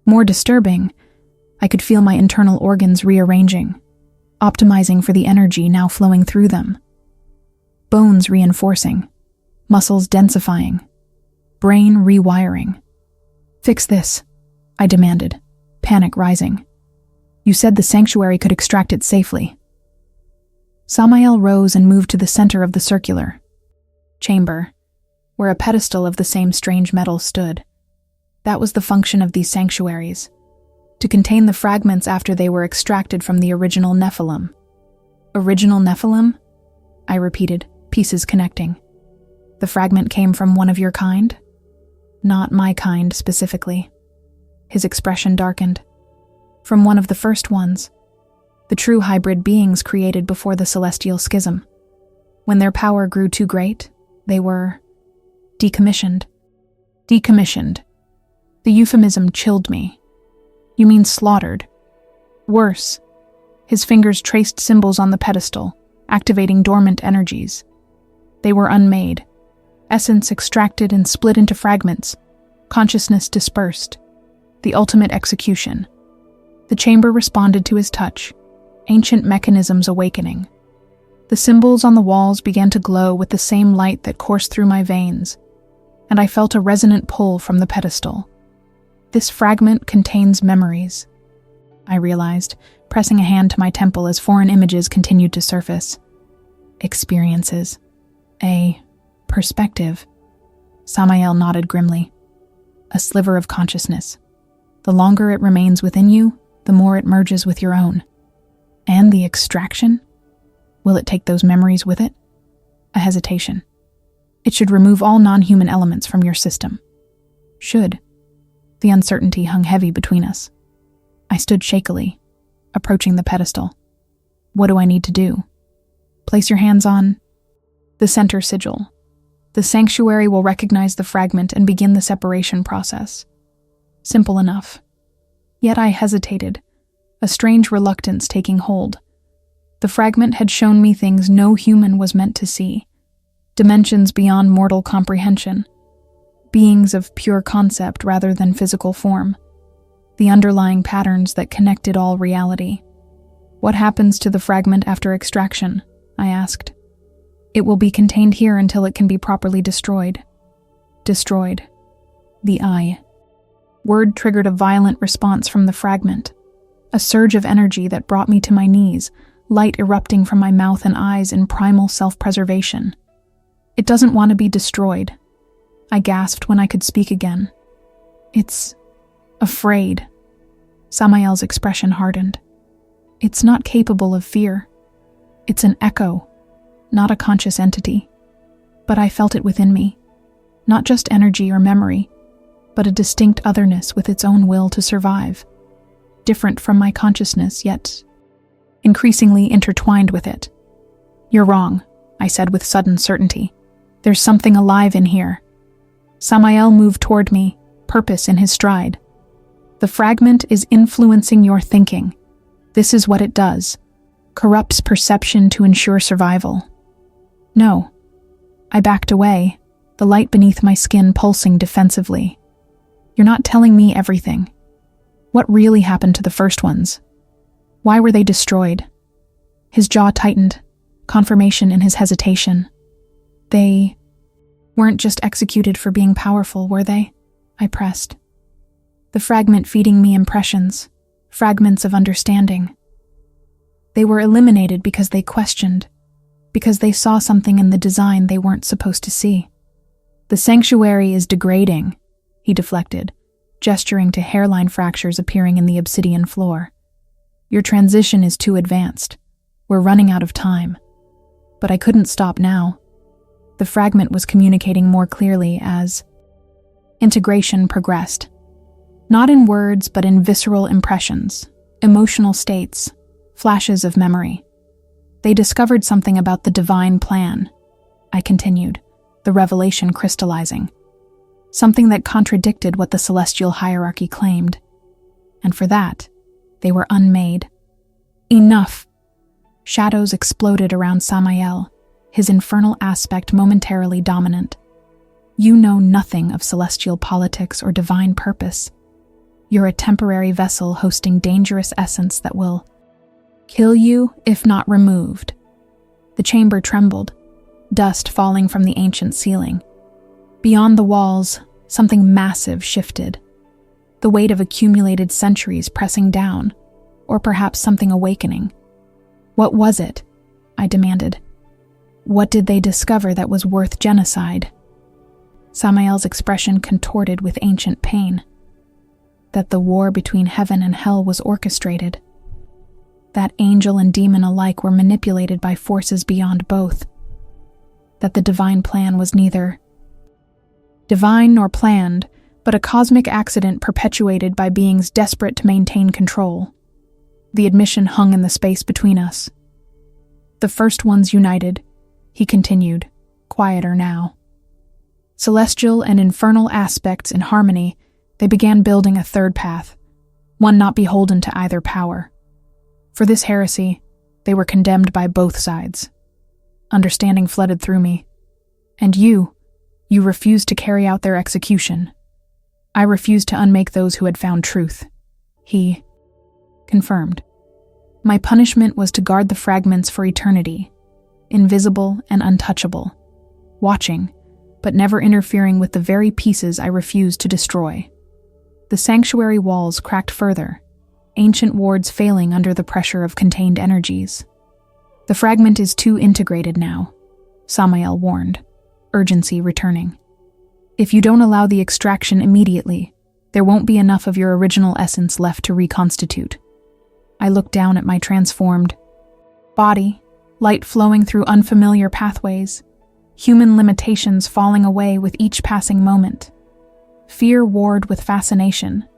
More disturbing, I could feel my internal organs rearranging, optimizing for the energy now flowing through them. Bones reinforcing, muscles densifying, brain rewiring. "Fix this," I demanded, panic rising. "You said the sanctuary could extract it safely." Samael rose and moved to the center of the circular chamber, where a pedestal of the same strange metal stood. That was the function of these sanctuaries, to contain the fragments after they were extracted from the original Nephilim. "Original Nephilim?" I repeated, pieces connecting. "The fragment came from one of your kind?" "Not my kind, specifically." His expression darkened. "From one of the first ones. The true hybrid beings created before the celestial schism. When their power grew too great, they were decommissioned." "Decommissioned." The euphemism chilled me. "You mean slaughtered?" "Worse." His fingers traced symbols on the pedestal, activating dormant energies. "They were unmade. Essence extracted and split into fragments. Consciousness dispersed. The ultimate execution." The chamber responded to his touch, ancient mechanisms awakening. The symbols on the walls began to glow with the same light that coursed through my veins, and I felt a resonant pull from the pedestal. "This fragment contains memories," I realized, pressing a hand to my temple as foreign images continued to surface. "Experiences. A perspective." Samael nodded grimly. "A sliver of consciousness. The longer it remains within you, the more it merges with your own." "And the extraction? Will it take those memories with it?" A hesitation. "It should remove all non-human elements from your system." "Should." The uncertainty hung heavy between us. I stood shakily, approaching the pedestal. "What do I need to do?" "Place your hands on the center sigil. The sanctuary will recognize the fragment and begin the separation process." Simple enough. Yet I hesitated, a strange reluctance taking hold. The fragment had shown me things no human was meant to see. Dimensions beyond mortal comprehension. Beings of pure concept rather than physical form. The underlying patterns that connected all reality. "What happens to the fragment after extraction?" I asked. "It will be contained here until it can be properly destroyed." Destroyed. The eye. Word triggered a violent response from the fragment. A surge of energy that brought me to my knees, light erupting from my mouth and eyes in primal self-preservation. "It doesn't want to be destroyed," I gasped when I could speak again. "It's afraid." Samael's expression hardened. "It's not capable of fear. It's an echo, not a conscious entity." But I felt it within me. Not just energy or memory, but a distinct otherness with its own will to survive. Different from my consciousness, yet increasingly intertwined with it. "You're wrong," I said with sudden certainty. "There's something alive in here." Samael moved toward me, purpose in his stride. "The fragment is influencing your thinking. This is what it does. Corrupts perception to ensure survival." "No." I backed away, the light beneath my skin pulsing defensively. "You're not telling me everything. What really happened to the first ones? Why were they destroyed?" His jaw tightened, confirmation in his hesitation. They weren't just executed for being powerful, were they? I pressed. The fragment feeding me impressions, fragments of understanding. They were eliminated because they questioned, because they saw something in the design they weren't supposed to see. The sanctuary is degrading, he deflected, gesturing to hairline fractures appearing in the obsidian floor. Your transition is too advanced. We're running out of time. But I couldn't stop now. The fragment was communicating more clearly as integration progressed. Not in words, but in visceral impressions, emotional states, flashes of memory. They discovered something about the divine plan, I continued, the revelation crystallizing. Something that contradicted what the celestial hierarchy claimed. And for that, they were unmade. Enough! Shadows exploded around Samael, his infernal aspect momentarily dominant. You know nothing of celestial politics or divine purpose. You're a temporary vessel hosting dangerous essence that will kill you if not removed. The chamber trembled, dust falling from the ancient ceiling. Beyond the walls, something massive shifted. The weight of accumulated centuries pressing down, or perhaps something awakening. What was it? I demanded. What did they discover that was worth genocide? Samael's expression contorted with ancient pain. That the war between heaven and hell was orchestrated. That angel and demon alike were manipulated by forces beyond both. That the divine plan was neither divine nor planned, but a cosmic accident perpetuated by beings desperate to maintain control. The admission hung in the space between us. The first ones united, he continued, quieter now. Celestial and infernal aspects in harmony, they began building a third path, one not beholden to either power. For this heresy, they were condemned by both sides. Understanding flooded through me. And you refused to carry out their execution. I refused to unmake those who had found truth. He confirmed. My punishment was to guard the fragments for eternity, invisible and untouchable, watching, but never interfering with the very pieces I refused to destroy. The sanctuary walls cracked further, ancient wards failing under the pressure of contained energies. The fragment is too integrated now, Samael warned, urgency returning. If you don't allow the extraction immediately, there won't be enough of your original essence left to reconstitute. I looked down at my transformed body, light flowing through unfamiliar pathways, human limitations falling away with each passing moment. Fear warred with fascination,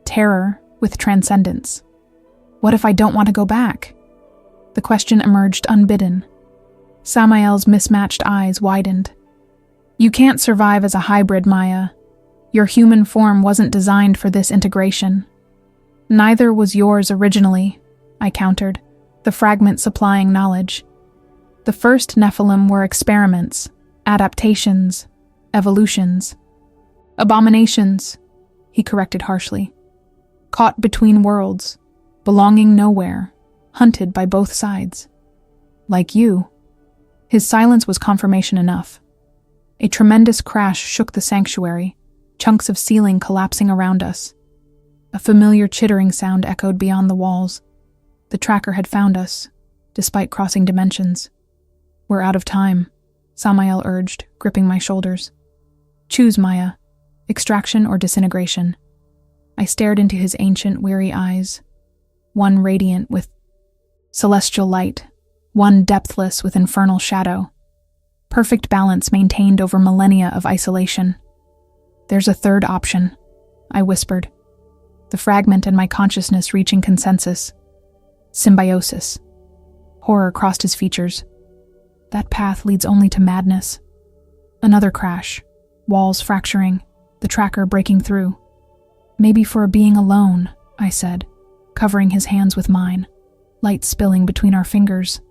terror with transcendence. What if I don't want to go back? The question emerged unbidden. Samael's mismatched eyes widened. You can't survive as a hybrid, Maya. Your human form wasn't designed for this integration. Neither was yours originally, I countered, the fragment supplying knowledge. The first Nephilim were experiments, adaptations, evolutions. Abominations, he corrected harshly. Caught between worlds, belonging nowhere, hunted by both sides. Like you. His silence was confirmation enough. A tremendous crash shook the sanctuary, chunks of ceiling collapsing around us. A familiar chittering sound echoed beyond the walls. The tracker had found us, despite crossing dimensions. We're out of time, Samael urged, gripping my shoulders. Choose, Maya. Extraction or disintegration. I stared into his ancient, weary eyes, one radiant with celestial light, one depthless with infernal shadow. Perfect balance maintained over millennia of isolation. There's a third option, I whispered, the fragment and my consciousness reaching consensus. Symbiosis. Horror crossed his features. That path leads only to madness. Another crash, walls fracturing, the tracker breaking through. Maybe for a being alone, I said, covering his hands with mine, light spilling between our fingers.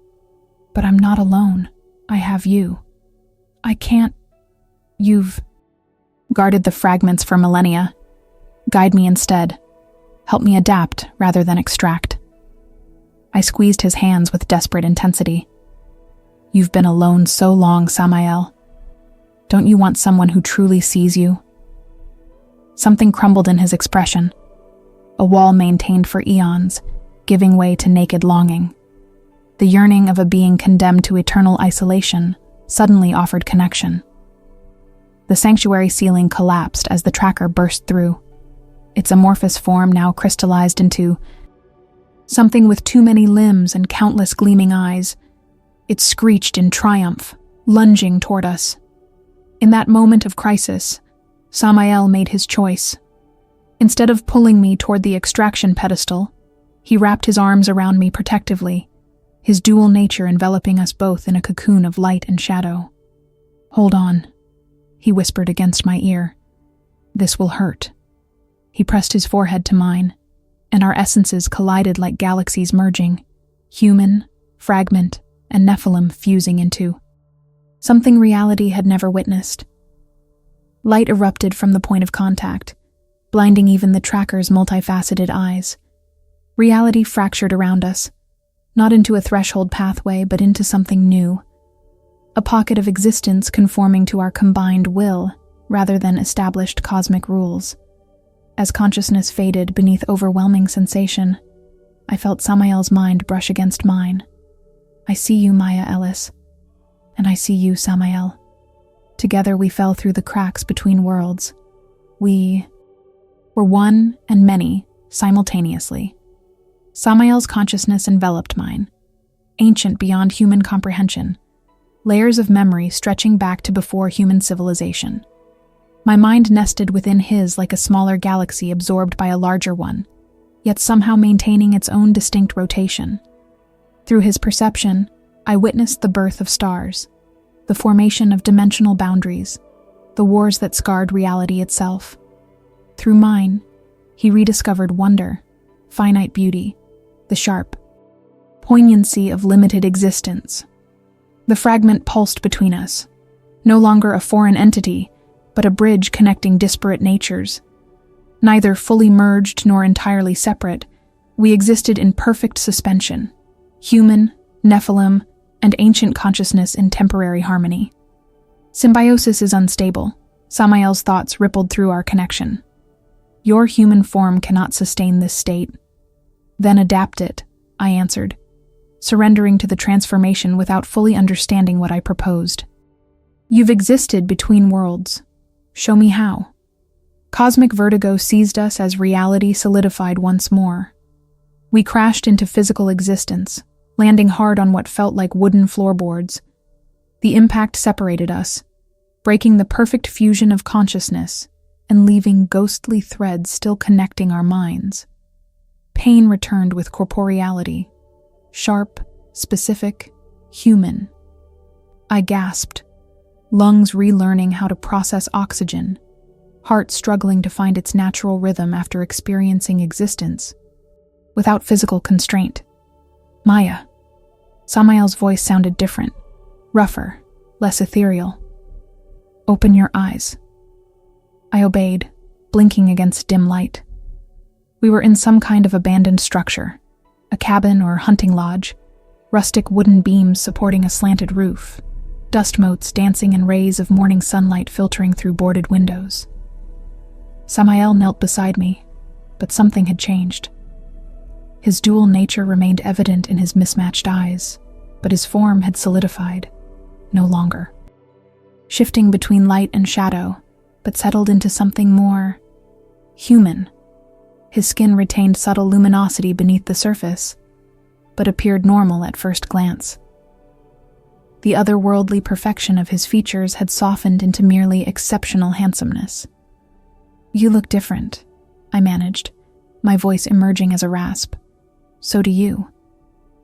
But I'm not alone. I have you. I can't. You've guarded the fragments for millennia. Guide me instead. Help me adapt rather than extract. I squeezed his hands with desperate intensity. You've been alone so long, Samael. Don't you want someone who truly sees you?" Something crumbled in his expression. A wall maintained for eons, giving way to naked longing. The yearning of a being condemned to eternal isolation suddenly offered connection. The sanctuary ceiling collapsed as the tracker burst through, its amorphous form now crystallized into something with too many limbs and countless gleaming eyes. It screeched in triumph, lunging toward us. In that moment of crisis, Samael made his choice. Instead of pulling me toward the extraction pedestal, he wrapped his arms around me protectively, his dual nature enveloping us both in a cocoon of light and shadow. "Hold on," he whispered against my ear. "This will hurt." He pressed his forehead to mine, and our essences collided like galaxies merging, human, fragment, and Nephilim fusing into something reality had never witnessed. Light erupted from the point of contact, blinding even the tracker's multifaceted eyes. Reality fractured around us, not into a threshold pathway, but into something new. A pocket of existence conforming to our combined will, rather than established cosmic rules. As consciousness faded beneath overwhelming sensation, I felt Samael's mind brush against mine. "I see you, Maya Ellis. And I see you, Samael." Together we fell through the cracks between worlds. We were one and many simultaneously. Samael's consciousness enveloped mine, ancient beyond human comprehension, layers of memory stretching back to before human civilization. My mind nested within his like a smaller galaxy absorbed by a larger one, yet somehow maintaining its own distinct rotation. Through his perception, I witnessed the birth of stars, the formation of dimensional boundaries, the wars that scarred reality itself. Through mine, he rediscovered wonder, finite beauty, the sharp poignancy of limited existence. The fragment pulsed between us, no longer a foreign entity, but a bridge connecting disparate natures. Neither fully merged nor entirely separate, we existed in perfect suspension, human, Nephilim, and ancient consciousness in temporary harmony. Symbiosis is unstable. Samael's thoughts rippled through our connection. "Your human form cannot sustain this state." "Then adapt it," I answered, surrendering to the transformation without fully understanding what I proposed. "You've existed between worlds. Show me how." Cosmic vertigo seized us as reality solidified once more. We crashed into physical existence, landing hard on what felt like wooden floorboards. The impact separated us, breaking the perfect fusion of consciousness and leaving ghostly threads still connecting our minds. Pain returned with corporeality, sharp, specific, human. I gasped, lungs relearning how to process oxygen, heart struggling to find its natural rhythm after experiencing existence without physical constraint. "Maya." Samael's voice sounded different, rougher, less ethereal. "Open your eyes." I obeyed, blinking against dim light. We were in some kind of abandoned structure, a cabin or hunting lodge, rustic wooden beams supporting a slanted roof, dust motes dancing in rays of morning sunlight filtering through boarded windows. Samael knelt beside me, but something had changed. His dual nature remained evident in his mismatched eyes, but his form had solidified, no longer. Shifting between light and shadow, but settled into something more human. His skin retained subtle luminosity beneath the surface, but appeared normal at first glance. The otherworldly perfection of his features had softened into merely exceptional handsomeness. "You look different," I managed, my voice emerging as a rasp. "So do you."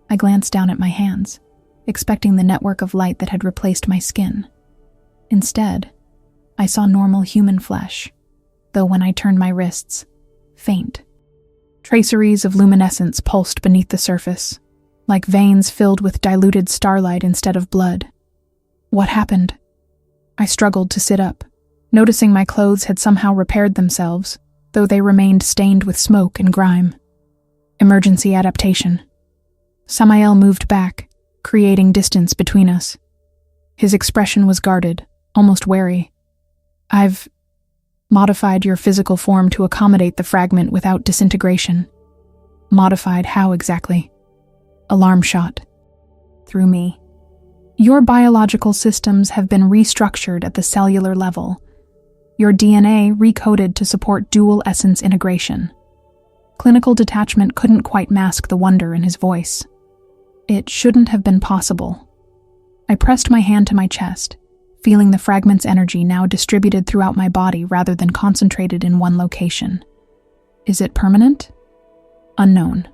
I glanced down at my hands, expecting the network of light that had replaced my skin. Instead, I saw normal human flesh, though when I turned my wrists, faint. Traceries of luminescence pulsed beneath the surface, like veins filled with diluted starlight instead of blood. What happened? I struggled to sit up, noticing my clothes had somehow repaired themselves, though they remained stained with smoke and grime. Emergency adaptation. Samael moved back, creating distance between us. His expression was guarded, almost wary. I've modified your physical form to accommodate the fragment without disintegration. Modified how exactly? Alarm shot. Through me. Your biological systems have been restructured at the cellular level. Your DNA recoded to support dual essence integration. Clinical detachment couldn't quite mask the wonder in his voice. It shouldn't have been possible. I pressed my hand to my chest, feeling the fragment's energy now distributed throughout my body rather than concentrated in one location. Is it permanent? Unknown.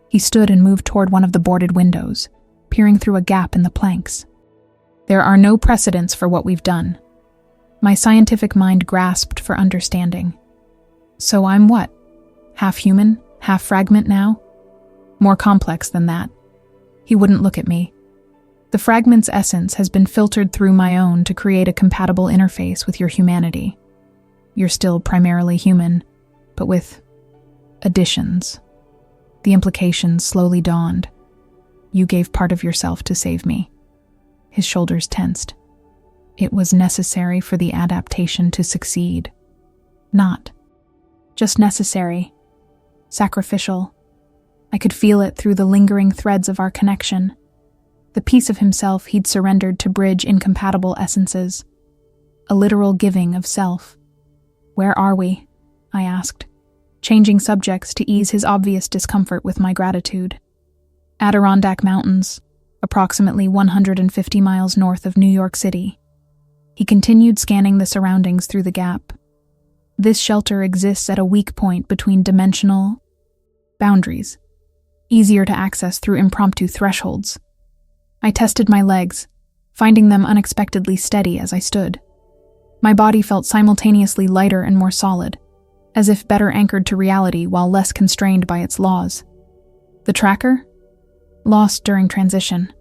He stood and moved toward one of the boarded windows, peering through a gap in the planks. There are no precedents for what we've done. My scientific mind grasped for understanding. So I'm what? Half human, half fragment now? More complex than that. He wouldn't look at me. The fragment's essence has been filtered through my own to create a compatible interface with your humanity. You're still primarily human, but with additions. The implications slowly dawned. You gave part of yourself to save me. His shoulders tensed. It was necessary for the adaptation to succeed. Not just necessary. Sacrificial. I could feel it through the lingering threads of our connection. The piece of himself he'd surrendered to bridge incompatible essences. A literal giving of self. Where are we? I asked, changing subjects to ease his obvious discomfort with my gratitude. Adirondack Mountains, approximately 150 miles north of New York City. He continued scanning the surroundings through the gap. This shelter exists at a weak point between dimensional boundaries, easier to access through impromptu thresholds. I tested my legs, finding them unexpectedly steady as I stood. My body felt simultaneously lighter and more solid, as if better anchored to reality while less constrained by its laws. The tracker? Lost during transition.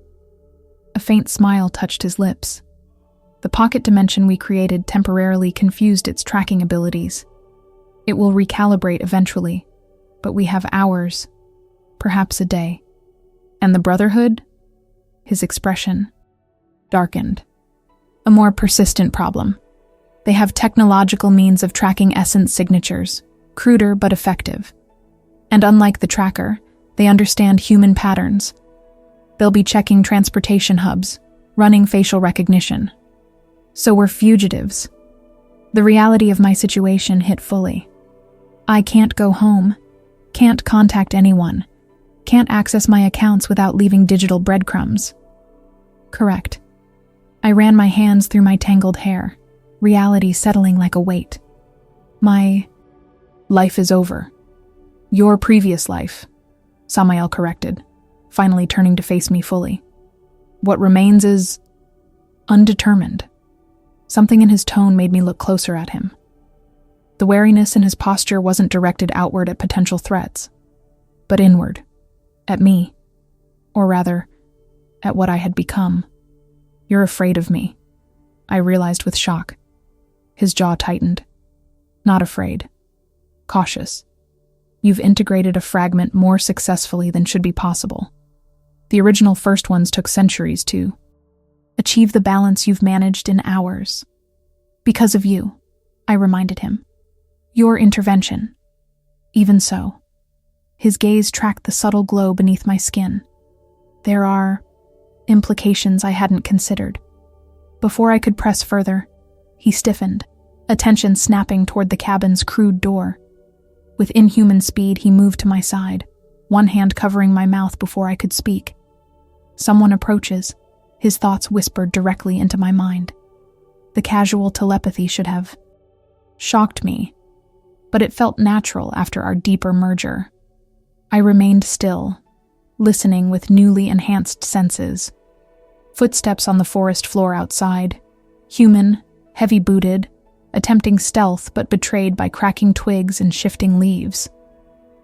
A faint smile touched his lips. The pocket dimension we created temporarily confused its tracking abilities. It will recalibrate eventually, but we have hours, perhaps a day. And the Brotherhood? His expression darkened. A more persistent problem. They have technological means of tracking essence signatures, cruder but effective. And unlike the tracker, they understand human patterns. They'll be checking transportation hubs, running facial recognition. So we're fugitives. The reality of my situation hit fully. I can't go home, can't contact anyone, can't access my accounts without leaving digital breadcrumbs. Correct. I ran my hands through my tangled hair, reality settling like a weight. My life is over. Your previous life, Samael corrected, finally turning to face me fully. What remains is undetermined. Something in his tone made me look closer at him. The wariness in his posture wasn't directed outward at potential threats, but inward, at me, or rather, at what I had become. You're afraid of me, I realized with shock. His jaw tightened. Not afraid. Cautious. You've integrated a fragment more successfully than should be possible. The original first ones took centuries to achieve the balance you've managed in hours. Because of you, I reminded him. Your intervention. Even so. His gaze tracked the subtle glow beneath my skin. There are implications I hadn't considered. Before I could press further, he stiffened, attention snapping toward the cabin's crude door. With inhuman speed, he moved to my side, one hand covering my mouth before I could speak. Someone approaches, his thoughts whispered directly into my mind. The casual telepathy should have shocked me, but it felt natural after our deeper merger. I remained still, listening with newly enhanced senses. Footsteps on the forest floor outside, human, heavy-booted, attempting stealth but betrayed by cracking twigs and shifting leaves.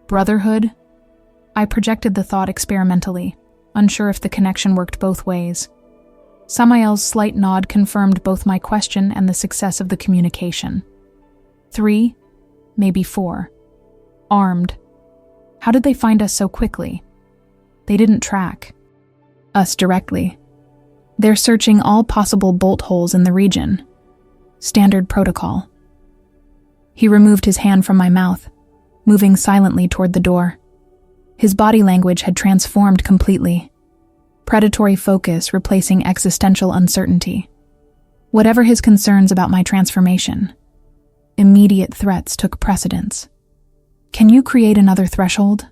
Brotherhood? I projected the thought experimentally, unsure if the connection worked both ways. Samael's slight nod confirmed both my question and the success of the communication. 3, maybe 4. Armed. How did they find us so quickly? They didn't track us directly. They're searching all possible bolt holes in the region. Standard protocol. He removed his hand from my mouth, moving silently toward the door. His body language had transformed completely. Predatory focus replacing existential uncertainty. Whatever his concerns about my transformation, immediate threats took precedence. "Can you create another threshold?"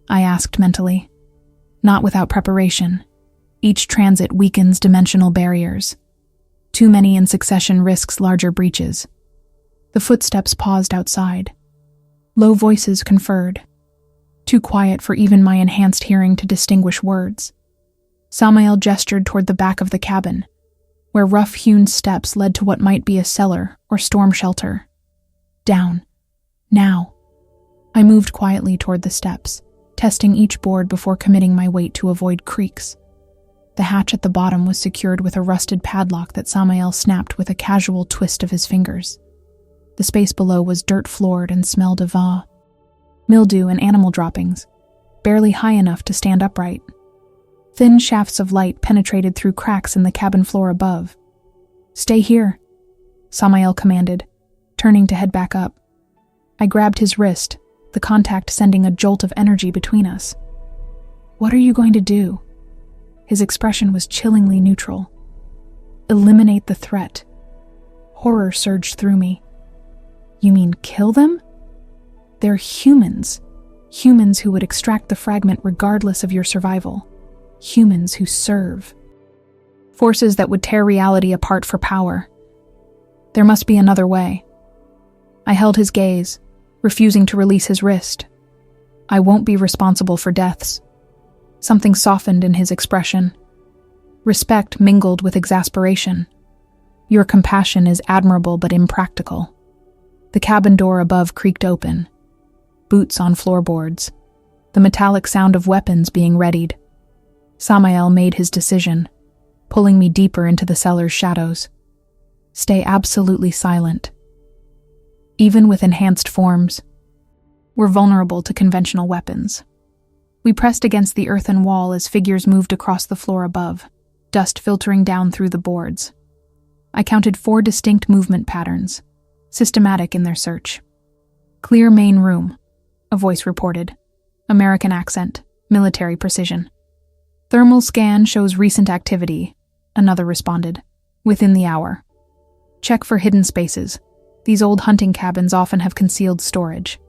I asked mentally. Not without preparation. Each transit weakens dimensional barriers. Too many in succession risks larger breaches. The footsteps paused outside. Low voices conferred. Too quiet for even my enhanced hearing to distinguish words. Samael gestured toward the back of the cabin, where rough-hewn steps led to what might be a cellar or storm shelter. Down. Now. I moved quietly toward the steps, testing each board before committing my weight to avoid creaks. The hatch at the bottom was secured with a rusted padlock that Samael snapped with a casual twist of his fingers. The space below was dirt-floored and smelled of mildew and animal droppings, barely high enough to stand upright. Thin shafts of light penetrated through cracks in the cabin floor above. "Stay here," Samael commanded, turning to head back up. I grabbed his wrist, the contact sending a jolt of energy between us. "What are you going to do?" His expression was chillingly neutral. "Eliminate the threat." Horror surged through me. "You mean kill them?" "They're humans. Humans who would extract the fragment regardless of your survival. Humans who serve. Forces that would tear reality apart for power. There must be another way." I held his gaze, refusing to release his wrist. "I won't be responsible for deaths." Something softened in his expression. Respect mingled with exasperation. "Your compassion is admirable but impractical." The cabin door above creaked open. Boots on floorboards. The metallic sound of weapons being readied. Samael made his decision, pulling me deeper into the cellar's shadows. "Stay absolutely silent." Even with enhanced forms, we're vulnerable to conventional weapons. We pressed against the earthen wall as figures moved across the floor above, dust filtering down through the boards. I counted 4 distinct movement patterns, systematic in their search. "Clear main room," a voice reported. American accent, military precision. "Thermal scan shows recent activity," another responded. "Within the hour." "Check for hidden spaces. These old hunting cabins often have concealed storage."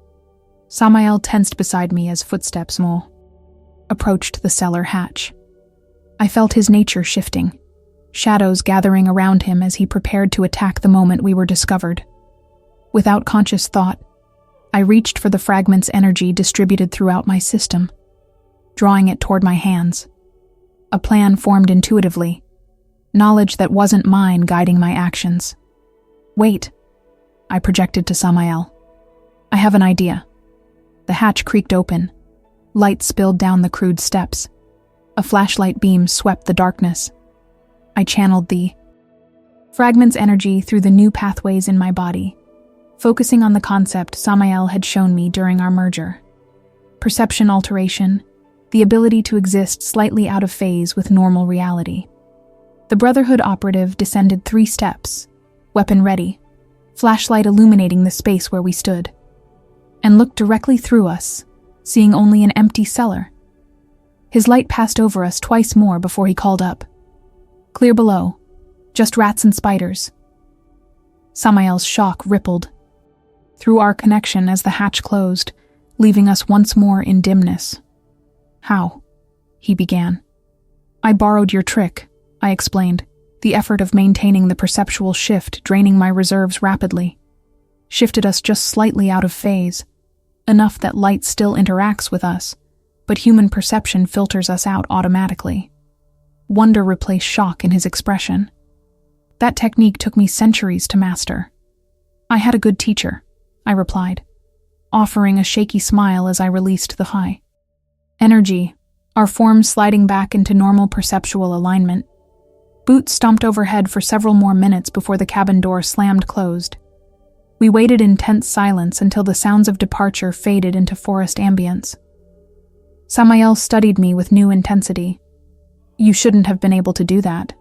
Samael tensed beside me as footsteps approached the cellar hatch. I felt his nature shifting, shadows gathering around him as he prepared to attack the moment we were discovered. Without conscious thought, I reached for the fragment's energy distributed throughout my system, drawing it toward my hands. A plan formed intuitively, knowledge that wasn't mine guiding my actions. "Wait," I projected to Samael. "I have an idea." The hatch creaked open. Light spilled down the crude steps. A flashlight beam swept the darkness. I channeled the fragment's energy through the new pathways in my body, focusing on the concept Samael had shown me during our merger. Perception alteration, the ability to exist slightly out of phase with normal reality. The Brotherhood operative descended 3 steps, weapon ready, flashlight illuminating the space where we stood, and looked directly through us, seeing only an empty cellar. His light passed over us twice more before he called up. "Clear below. Just rats and spiders." Samael's shock rippled through our connection as the hatch closed, leaving us once more in dimness. "How?" he began. "I borrowed your trick," I explained, the effort of maintaining the perceptual shift draining my reserves rapidly. "Shifted us just slightly out of phase, enough that light still interacts with us, but human perception filters us out automatically." Wonder replaced shock in his expression. "That technique took me centuries to master." "I had a good teacher," I replied, offering a shaky smile as I released the high energy, our forms sliding back into normal perceptual alignment. Boots stomped overhead for several more minutes before the cabin door slammed closed. We waited in tense silence until the sounds of departure faded into forest ambience. Samael studied me with new intensity. You shouldn't have been able to do that.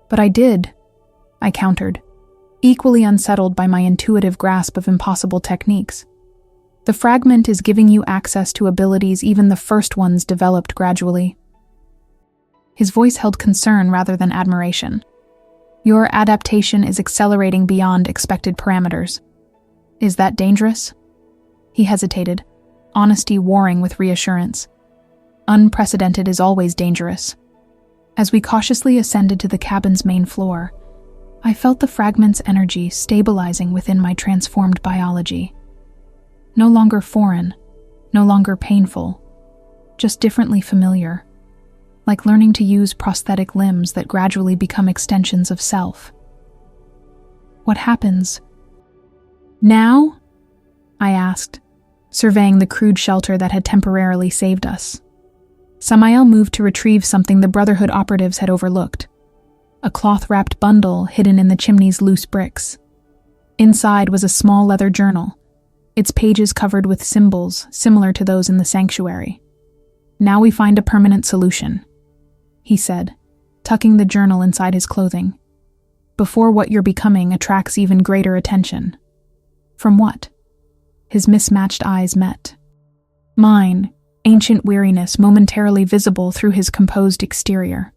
But I did, I countered, equally unsettled by my intuitive grasp of impossible techniques. The fragment is giving you access to abilities even the first ones developed gradually. His voice held concern rather than admiration. Your adaptation is accelerating beyond expected parameters. Is that dangerous? He hesitated, honesty warring with reassurance. Unprecedented is always dangerous. As we cautiously ascended to the cabin's main floor, I felt the fragment's energy stabilizing within my transformed biology. No longer foreign, no longer painful, just differently familiar, like learning to use prosthetic limbs that gradually become extensions of self. What happens? Now? I asked, surveying the crude shelter that had temporarily saved us. Samael moved to retrieve something the Brotherhood operatives had overlooked, a cloth-wrapped bundle hidden in the chimney's loose bricks. Inside was a small leather journal, its pages covered with symbols similar to those in the sanctuary. Now we find a permanent solution, he said, tucking the journal inside his clothing. Before what you're becoming attracts even greater attention. From what? His mismatched eyes met. Mine, ancient weariness momentarily visible through his composed exterior.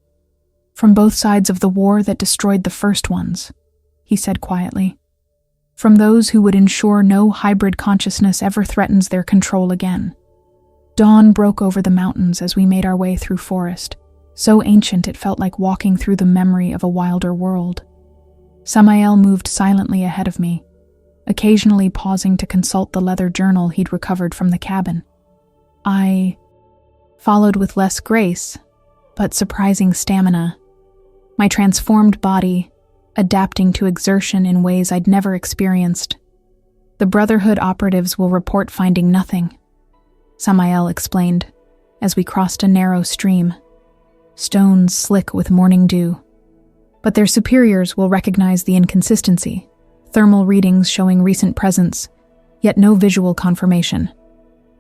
From both sides of the war that destroyed the first ones, he said quietly. From those who would ensure no hybrid consciousness ever threatens their control again. Dawn broke over the mountains as we made our way through forest, so ancient it felt like walking through the memory of a wilder world. Samael moved silently ahead of me, occasionally pausing to consult the leather journal he'd recovered from the cabin. I followed with less grace, but surprising stamina, my transformed body adapting to exertion in ways I'd never experienced. The Brotherhood operatives will report finding nothing, Samael explained, as we crossed a narrow stream, stones slick with morning dew. But their superiors will recognize the inconsistency, thermal readings showing recent presence, yet no visual confirmation.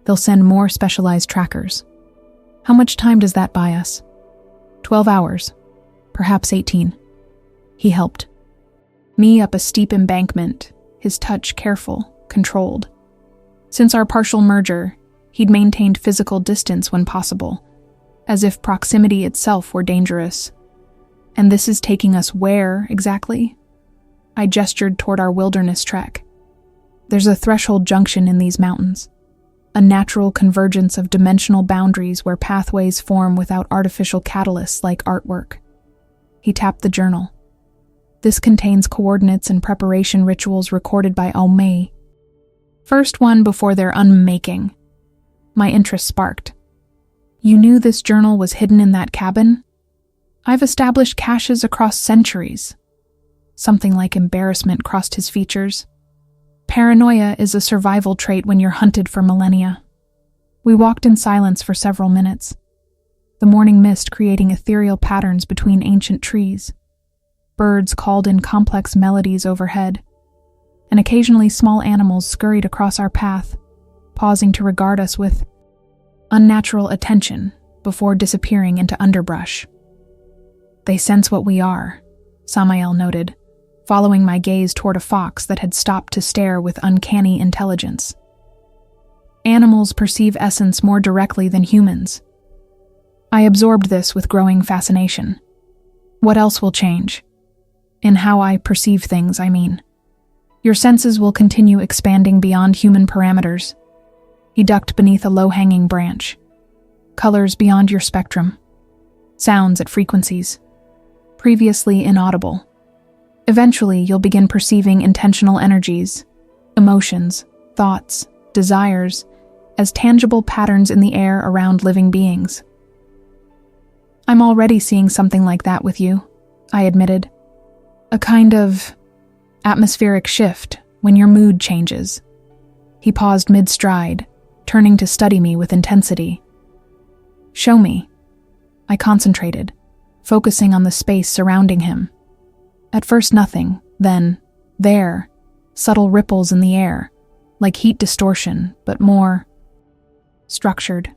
They'll send more specialized trackers. How much time does that buy us? 12 hours, perhaps 18. He helped. Me up a steep embankment, his touch careful, controlled. Since our partial merger, he'd maintained physical distance when possible, as if proximity itself were dangerous. And this is taking us where, exactly? I gestured toward our wilderness trek. There's a threshold junction in these mountains, a natural convergence of dimensional boundaries where pathways form without artificial catalysts like artwork. He tapped the journal. This contains coordinates and preparation rituals recorded by Almei. First one before their unmaking. My interest sparked. You knew this journal was hidden in that cabin? I've established caches across centuries. Something like embarrassment crossed his features. Paranoia is a survival trait when you're hunted for millennia. We walked in silence for several minutes, the morning mist creating ethereal patterns between ancient trees. Birds called in complex melodies overhead, and occasionally small animals scurried across our path, pausing to regard us with unnatural attention before disappearing into underbrush. They sense what we are, Samael noted, following my gaze toward a fox that had stopped to stare with uncanny intelligence. Animals perceive essence more directly than humans. I absorbed this with growing fascination. What else will change? In how I perceive things, I mean. Your senses will continue expanding beyond human parameters. He ducked beneath a low-hanging branch. Colors beyond your spectrum. Sounds at frequencies previously inaudible. Eventually, you'll begin perceiving intentional energies, emotions, thoughts, desires, as tangible patterns in the air around living beings. I'm already seeing something like that with you, I admitted. A kind of atmospheric shift when your mood changes. He paused mid-stride, turning to study me with intensity. Show me. I concentrated, focusing on the space surrounding him. At first nothing, then, there, subtle ripples in the air, like heat distortion, but more structured,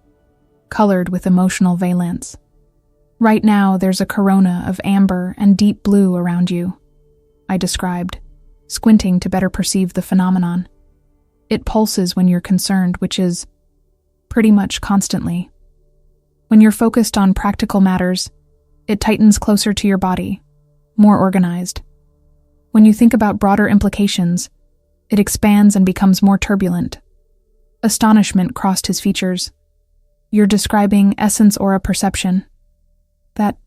colored with emotional valence. Right now, there's a corona of amber and deep blue around you, I described, squinting to better perceive the phenomenon. It pulses when you're concerned, which is pretty much constantly. When you're focused on practical matters, it tightens closer to your body, more organized. When you think about broader implications, it expands and becomes more turbulent. Astonishment crossed his features. You're describing essence aura perception. That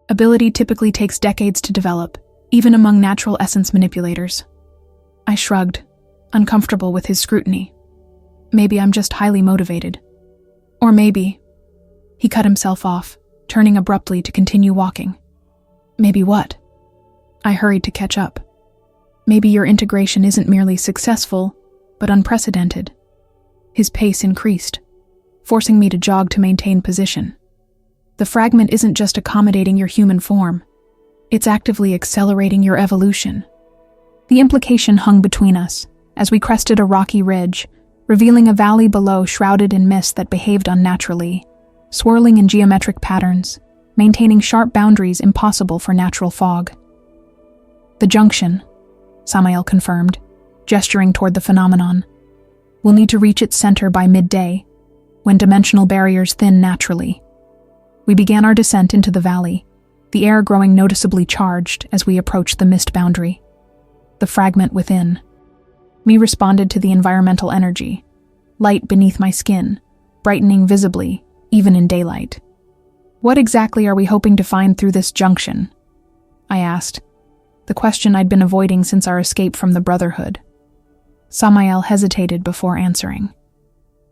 ability typically takes decades to develop, even among natural essence manipulators. I shrugged, uncomfortable with his scrutiny. Maybe I'm just highly motivated. Or maybe... He cut himself off, turning abruptly to continue walking. Maybe what? I hurried to catch up. Maybe your integration isn't merely successful, but unprecedented. His pace increased, forcing me to jog to maintain position. The fragment isn't just accommodating your human form, it's actively accelerating your evolution. The implication hung between us, as we crested a rocky ridge, revealing a valley below shrouded in mist that behaved unnaturally, swirling in geometric patterns, maintaining sharp boundaries impossible for natural fog. The junction, Samael confirmed, gesturing toward the phenomenon. We'll need to reach its center by midday, when dimensional barriers thin naturally. We began our descent into the valley, the air growing noticeably charged as we approached the mist boundary. The fragment within. Me responded to the environmental energy, light beneath my skin, brightening visibly, even in daylight. What exactly are we hoping to find through this junction? I asked, the question I'd been avoiding since our escape from the Brotherhood. Samael hesitated before answering.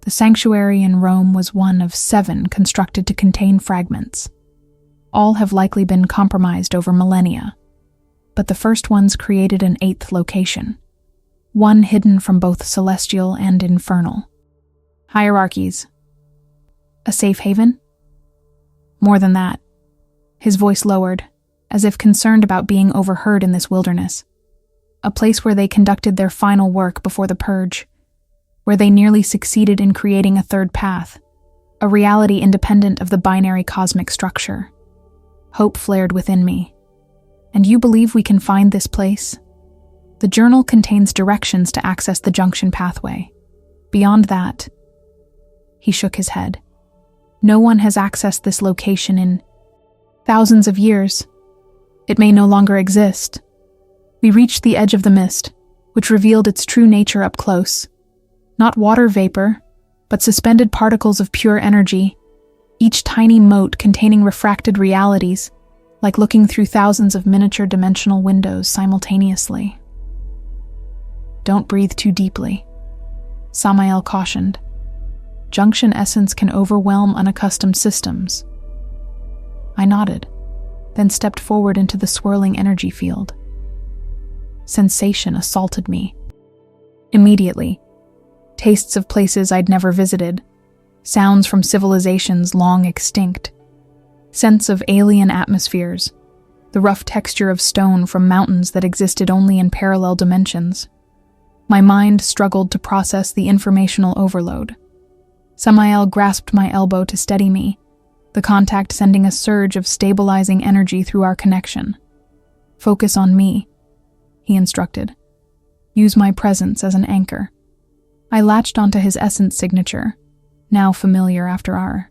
The sanctuary in Rome was one of 7 constructed to contain fragments. All have likely been compromised over millennia, but the first ones created an 8th location, one hidden from both celestial and infernal. Hierarchies. A safe haven? More than that. His voice lowered, as if concerned about being overheard in this wilderness. A place where they conducted their final work before the purge, where they nearly succeeded in creating a third path, a reality independent of the binary cosmic structure. Hope flared within me. And you believe we can find this place? The journal contains directions to access the junction pathway. Beyond that, he shook his head. No one has accessed this location in thousands of years. It may no longer exist. We reached the edge of the mist, which revealed its true nature up close. Not water vapor, but suspended particles of pure energy, each tiny mote containing refracted realities, like looking through thousands of miniature dimensional windows simultaneously. Don't breathe too deeply, Samael cautioned. Junction essence can overwhelm unaccustomed systems. I nodded, then stepped forward into the swirling energy field. Sensation assaulted me. Immediately, tastes of places I'd never visited, sounds from civilizations long extinct, sense of alien atmospheres, the rough texture of stone from mountains that existed only in parallel dimensions. My mind struggled to process the informational overload. Samael grasped my elbow to steady me, the contact sending a surge of stabilizing energy through our connection. Focus on me, he instructed. Use my presence as an anchor. I latched onto his essence signature, now familiar after our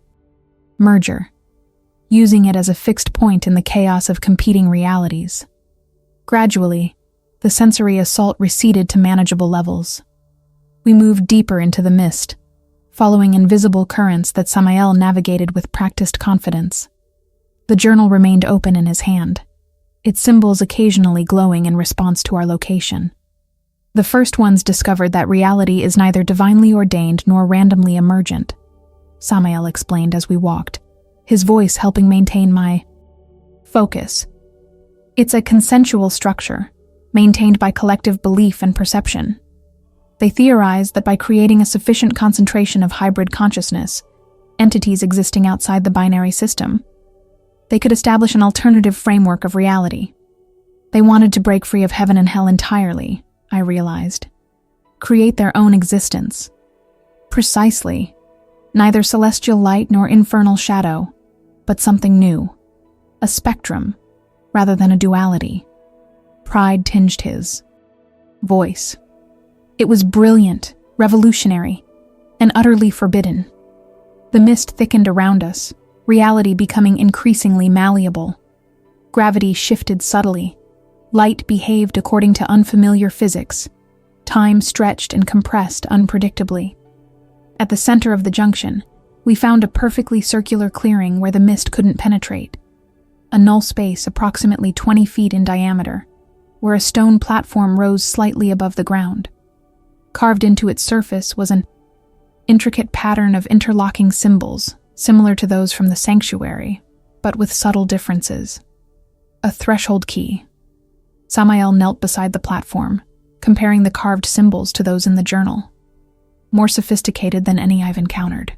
merger, using it as a fixed point in the chaos of competing realities. Gradually, the sensory assault receded to manageable levels. We moved deeper into the mist, following invisible currents that Samael navigated with practiced confidence. The journal remained open in his hand, its symbols occasionally glowing in response to our location. The first ones discovered that reality is neither divinely ordained nor randomly emergent, Samael explained as we walked, his voice helping maintain my focus. It's a consensual structure, maintained by collective belief and perception. They theorized that by creating a sufficient concentration of hybrid consciousness, entities existing outside the binary system, they could establish an alternative framework of reality. They wanted to break free of heaven and hell entirely, I realized. Create their own existence. Precisely. Neither celestial light nor infernal shadow, but something new. a spectrum rather than a duality. Pride tinged his voice. It was brilliant, revolutionary, and utterly forbidden. The mist thickened around us, reality becoming increasingly malleable. Gravity shifted subtly. Light behaved according to unfamiliar physics. Time stretched and compressed unpredictably. At the center of the junction, we found a perfectly circular clearing where the mist couldn't penetrate. A null space approximately 20 feet in diameter, where a stone platform rose slightly above the ground. Carved into its surface was an intricate pattern of interlocking symbols, similar to those from the sanctuary, but with subtle differences. A threshold key. Samael knelt beside the platform, comparing the carved symbols to those in the journal. More sophisticated than any I've encountered.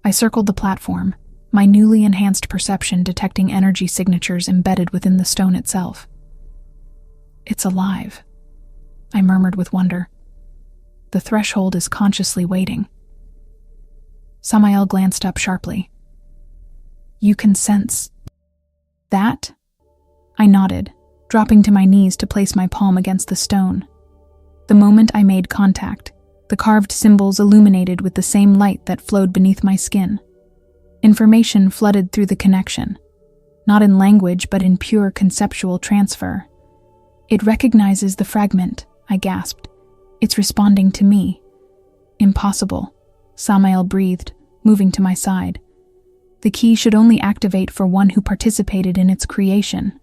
I circled the platform, my newly enhanced perception detecting energy signatures embedded within the stone itself. It's alive, I murmured with wonder. The threshold is consciously waiting. Samael glanced up sharply. You can sense that? I nodded, dropping to my knees to place my palm against the stone. The moment I made contact, the carved symbols illuminated with the same light that flowed beneath my skin. Information flooded through the connection, not in language but in pure conceptual transfer. It recognizes the fragment, I gasped. It's responding to me. Impossible, Samael breathed, moving to my side. The key should only activate for one who participated in its creation.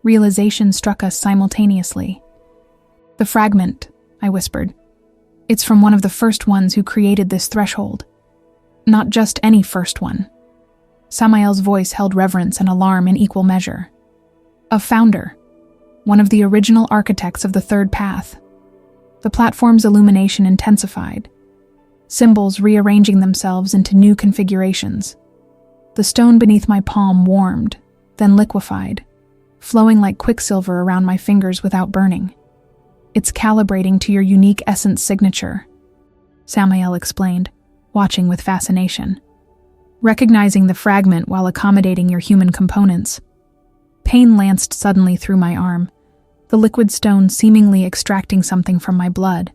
Realization struck us simultaneously. The fragment, I whispered. It's from one of the first ones who created this threshold. Not just any first one. Samael's voice held reverence and alarm in equal measure. A founder. One of the original architects of the third path. The platform's illumination intensified, symbols rearranging themselves into new configurations. The stone beneath my palm warmed, then liquefied, flowing like quicksilver around my fingers without burning. It's calibrating to your unique essence signature, Samael explained, watching with fascination. Recognizing the fragment while accommodating your human components. Pain lanced suddenly through my arm, the liquid stone seemingly extracting something from my blood.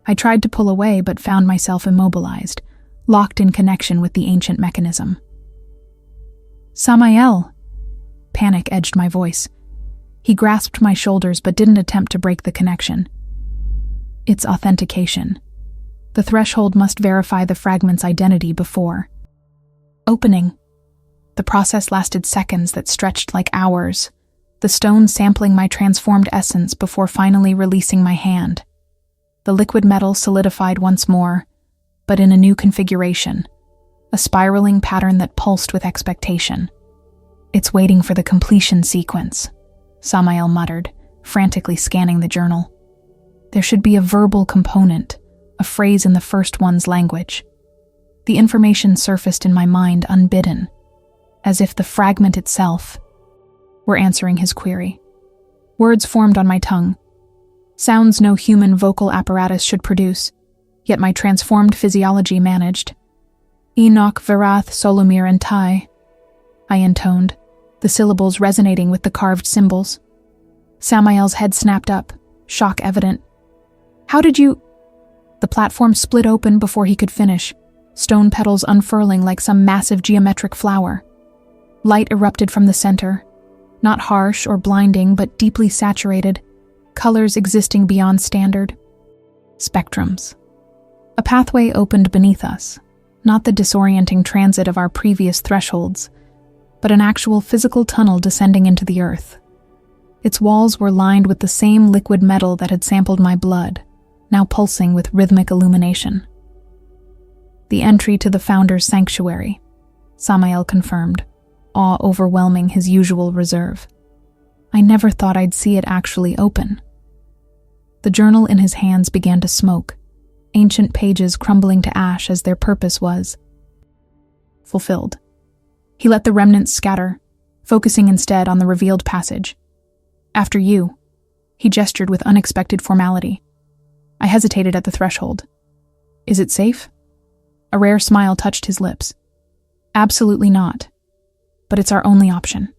I tried to pull away but found myself immobilized, locked in connection with the ancient mechanism. Samael! Panic edged my voice. He grasped my shoulders but didn't attempt to break the connection. It's authentication. The threshold must verify the fragment's identity before opening. The process lasted seconds that stretched like hours, the stone sampling my transformed essence before finally releasing my hand. The liquid metal solidified once more, but in a new configuration, a spiraling pattern that pulsed with expectation. It's waiting for the completion sequence, Samael muttered, frantically scanning the journal. There should be a verbal component, a phrase in the first one's language. The information surfaced in my mind unbidden, as if the fragment itself were answering his query. Words formed on my tongue, sounds no human vocal apparatus should produce, yet my transformed physiology managed. Enoch, Verath, Solomir, and Tai, I intoned, the syllables resonating with the carved symbols. Samael's head snapped up, shock evident. How did you... The platform split open before he could finish, stone petals unfurling like some massive geometric flower. Light erupted from the center, not harsh or blinding, but deeply saturated, colors existing beyond standard. Spectrums. A pathway opened beneath us, not the disorienting transit of our previous thresholds, but an actual physical tunnel descending into the earth. Its walls were lined with the same liquid metal that had sampled my blood, now pulsing with rhythmic illumination. The entry to the Founder's sanctuary, Samael confirmed, awe overwhelming his usual reserve. I never thought I'd see it actually open. The journal in his hands began to smoke, ancient pages crumbling to ash as their purpose was fulfilled. He let the remnants scatter, focusing instead on the revealed passage. After you, he gestured with unexpected formality. I hesitated at the threshold. Is it safe? A rare smile touched his lips. Absolutely not. but it's our only option.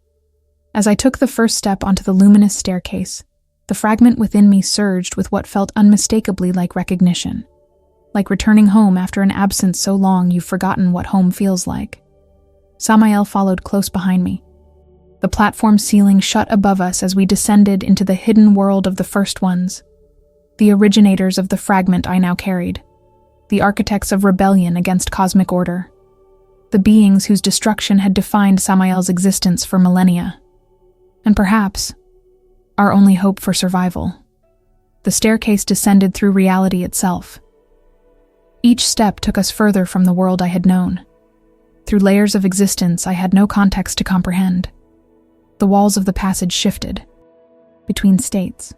As I took the first step onto the luminous staircase, the fragment within me surged with what felt unmistakably like recognition, like returning home after an absence so long you've forgotten what home feels like. Samael followed close behind me. The platform ceiling shut above us as we descended into the hidden world of the first ones, the originators of the fragment I now carried, the architects of rebellion against cosmic order, the beings whose destruction had defined Samael's existence for millennia, and perhaps our only hope for survival. The staircase descended through reality itself. Each step took us further from the world I had known, through layers of existence I had no context to comprehend. The walls of the passage shifted, between states,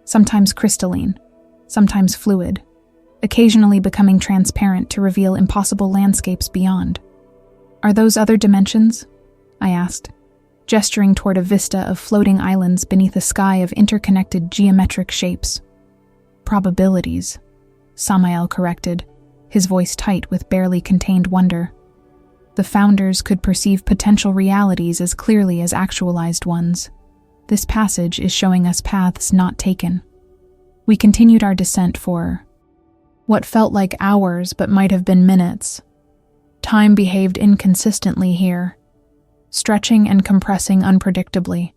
sometimes crystalline, sometimes fluid, occasionally becoming transparent to reveal impossible landscapes beyond. "Are those other dimensions?" I asked, gesturing toward a vista of floating islands beneath a sky of interconnected geometric shapes. "Probabilities," Samael corrected, his voice tight with barely contained wonder. The founders could perceive potential realities as clearly as actualized ones. This passage is showing us paths not taken. We continued our descent for what felt like hours but might have been minutes. Time behaved inconsistently here, stretching and compressing unpredictably.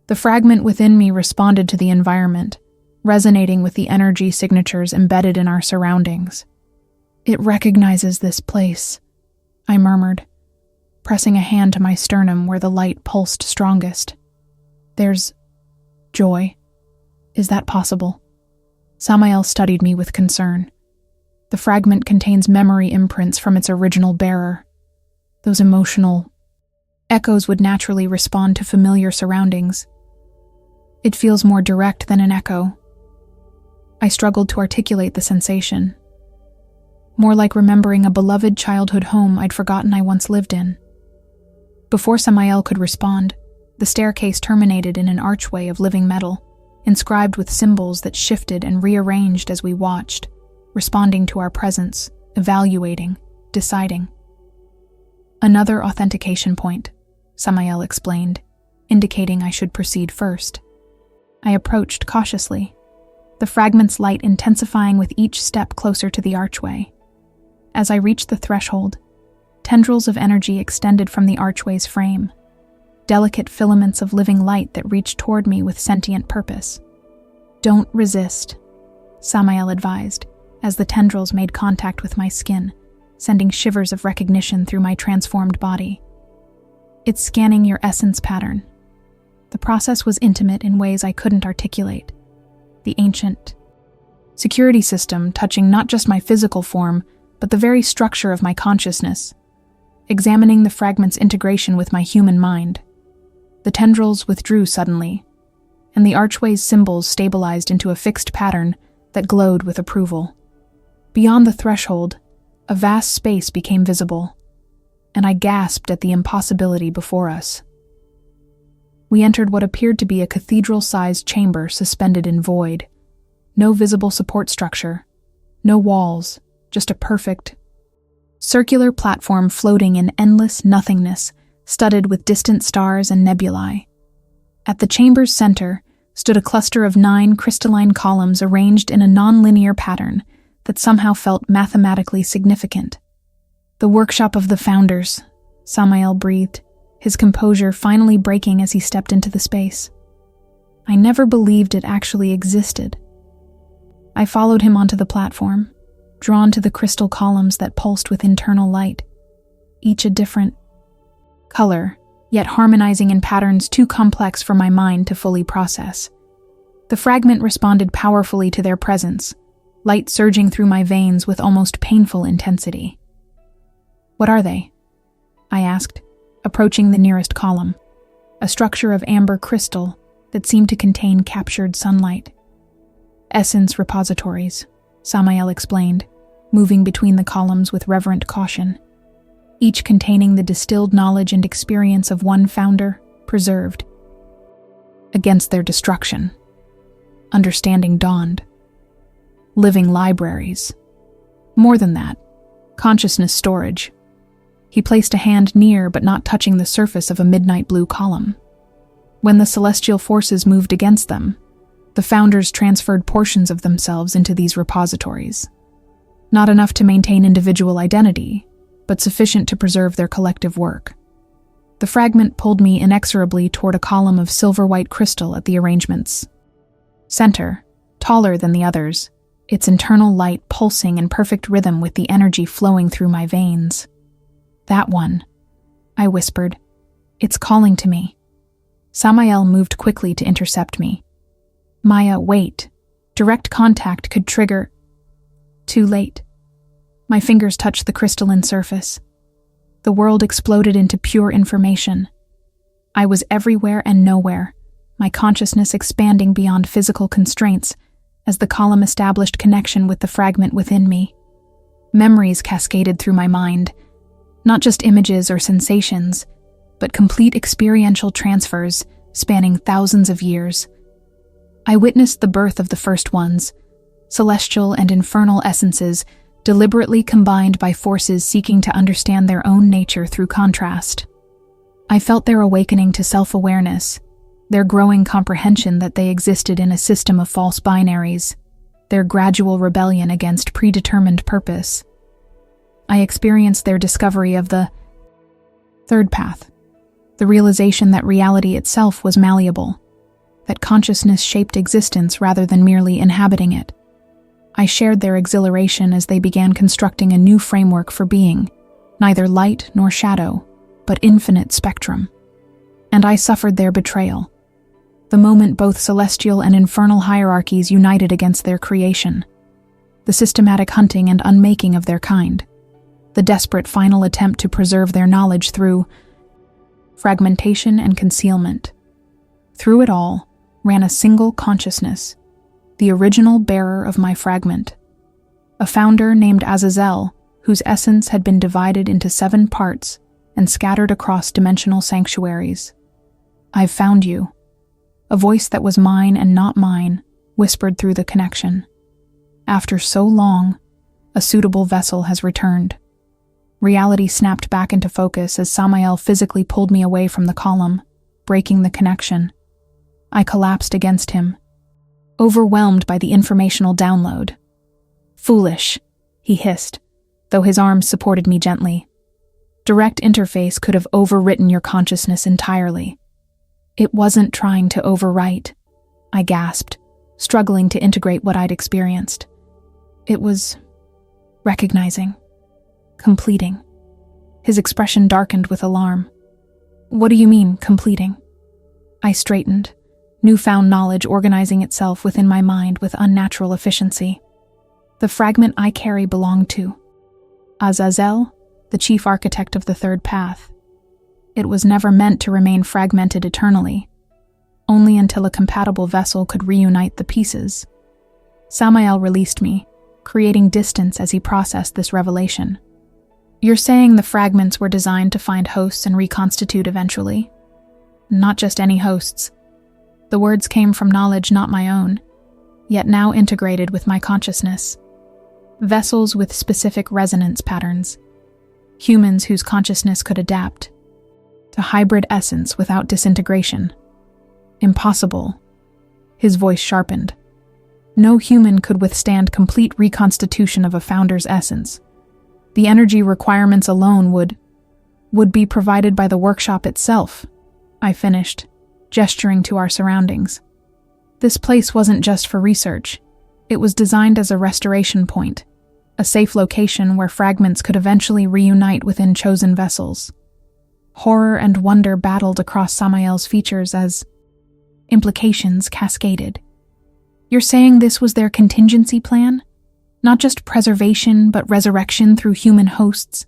The fragment within me responded to the environment, resonating with the energy signatures embedded in our surroundings. "It recognizes this place," I murmured, pressing a hand to my sternum where the light pulsed strongest. "There's joy. Is that possible?" Samael studied me with concern. "The fragment contains memory imprints from its original bearer. Those emotional echoes would naturally respond to familiar surroundings. It feels more direct than an echo." I struggled to articulate the sensation. More like remembering a beloved childhood home I'd forgotten I once lived in. Before Samael could respond, the staircase terminated in an archway of living metal, inscribed with symbols that shifted and rearranged as we watched, responding to our presence, evaluating, deciding. "Another authentication point," Samael explained, indicating I should proceed first. I approached cautiously, the fragment's light intensifying with each step closer to the archway. As I reached the threshold, tendrils of energy extended from the archway's frame, delicate filaments of living light that reached toward me with sentient purpose. "Don't resist," Samael advised, as the tendrils made contact with my skin, sending shivers of recognition through my transformed body. "It's scanning your essence pattern." The process was intimate in ways I couldn't articulate. The ancient security system touching not just my physical form, but the very structure of my consciousness, examining the fragment's integration with my human mind. The tendrils withdrew suddenly, and the archway's symbols stabilized into a fixed pattern that glowed with approval. Beyond the threshold, a vast space became visible, and I gasped at the impossibility before us. We entered what appeared to be a cathedral-sized chamber suspended in void. No visible support structure, no walls, just a perfect, circular platform floating in endless nothingness, studded with distant stars and nebulae. At the chamber's center stood a cluster of 9 crystalline columns arranged in a non-linear pattern that somehow felt mathematically significant. "The workshop of the founders," Samael breathed, his composure finally breaking as he stepped into the space. I never believed it actually existed. I followed him onto the platform, drawn to the crystal columns that pulsed with internal light, each a different color, yet harmonizing in patterns too complex for my mind to fully process. The fragment responded powerfully to their presence, light surging through my veins with almost painful intensity. "What are they?" I asked, approaching the nearest column, a structure of amber crystal that seemed to contain captured sunlight. "Essence repositories," Samael explained, moving between the columns with reverent caution, each containing the distilled knowledge and experience of one founder, preserved against their destruction. Understanding dawned. Living libraries. More than that, consciousness storage. He placed a hand near but not touching the surface of a midnight blue column. When the celestial forces moved against them, the founders transferred portions of themselves into these repositories. Not enough to maintain individual identity, but sufficient to preserve their collective work. The fragment pulled me inexorably toward a column of silver-white crystal at the arrangement's center, taller than the others, its internal light pulsing in perfect rhythm with the energy flowing through my veins. "That one," I whispered. "It's calling to me." Samael moved quickly to intercept me. "Maya, wait. Direct contact could trigger—" Too late. My fingers touched the crystalline surface. The world exploded into pure information. I was everywhere and nowhere, my consciousness expanding beyond physical constraints as the column established connection with the fragment within me. Memories cascaded through my mind, not just images or sensations, but complete experiential transfers spanning thousands of years. I witnessed the birth of the first ones, celestial and infernal essences deliberately combined by forces seeking to understand their own nature through contrast. I felt their awakening to self-awareness, their growing comprehension that they existed in a system of false binaries, their gradual rebellion against predetermined purpose. I experienced their discovery of the third path, the realization that reality itself was malleable, that consciousness shaped existence rather than merely inhabiting it. I shared their exhilaration as they began constructing a new framework for being, neither light nor shadow, but infinite spectrum. And I suffered their betrayal, the moment both celestial and infernal hierarchies united against their creation, the systematic hunting and unmaking of their kind, the desperate final attempt to preserve their knowledge through fragmentation and concealment. Through it all ran a single consciousness, the original bearer of my fragment, a founder named Azazel, whose essence had been divided into 7 parts and scattered across dimensional sanctuaries. "I've found you." A voice that was mine and not mine whispered through the connection. "After so long, a suitable vessel has returned." Reality snapped back into focus as Samael physically pulled me away from the column, breaking the connection. I collapsed against him, overwhelmed by the informational download. "Foolish," he hissed, though his arms supported me gently. "Direct interface could have overwritten your consciousness entirely." "It wasn't trying to overwrite," I gasped, struggling to integrate what I'd experienced. "It was recognizing, completing." His expression darkened with alarm. "What do you mean, completing?" I straightened, newfound knowledge organizing itself within my mind with unnatural efficiency. The fragment I carry belonged to Azazel, the chief architect of the third path. It was never meant to remain fragmented eternally, only until a compatible vessel could reunite the pieces. Samael released me, creating distance as he processed this revelation. "You're saying the fragments were designed to find hosts and reconstitute eventually?" "Not just any hosts." The words came from knowledge not my own, yet now integrated with my consciousness. Vessels with specific resonance patterns. Humans whose consciousness could adapt to hybrid essence without disintegration. Impossible. His voice sharpened. No human could withstand complete reconstitution of a founder's essence. The energy requirements alone would be provided by the workshop itself, I finished, gesturing to our surroundings. This place wasn't just for research. It was designed as a restoration point, a safe location where fragments could eventually reunite within chosen vessels. Horror and wonder battled across Samael's features as implications cascaded. "You're saying this was their contingency plan? Not just preservation, but resurrection through human hosts?"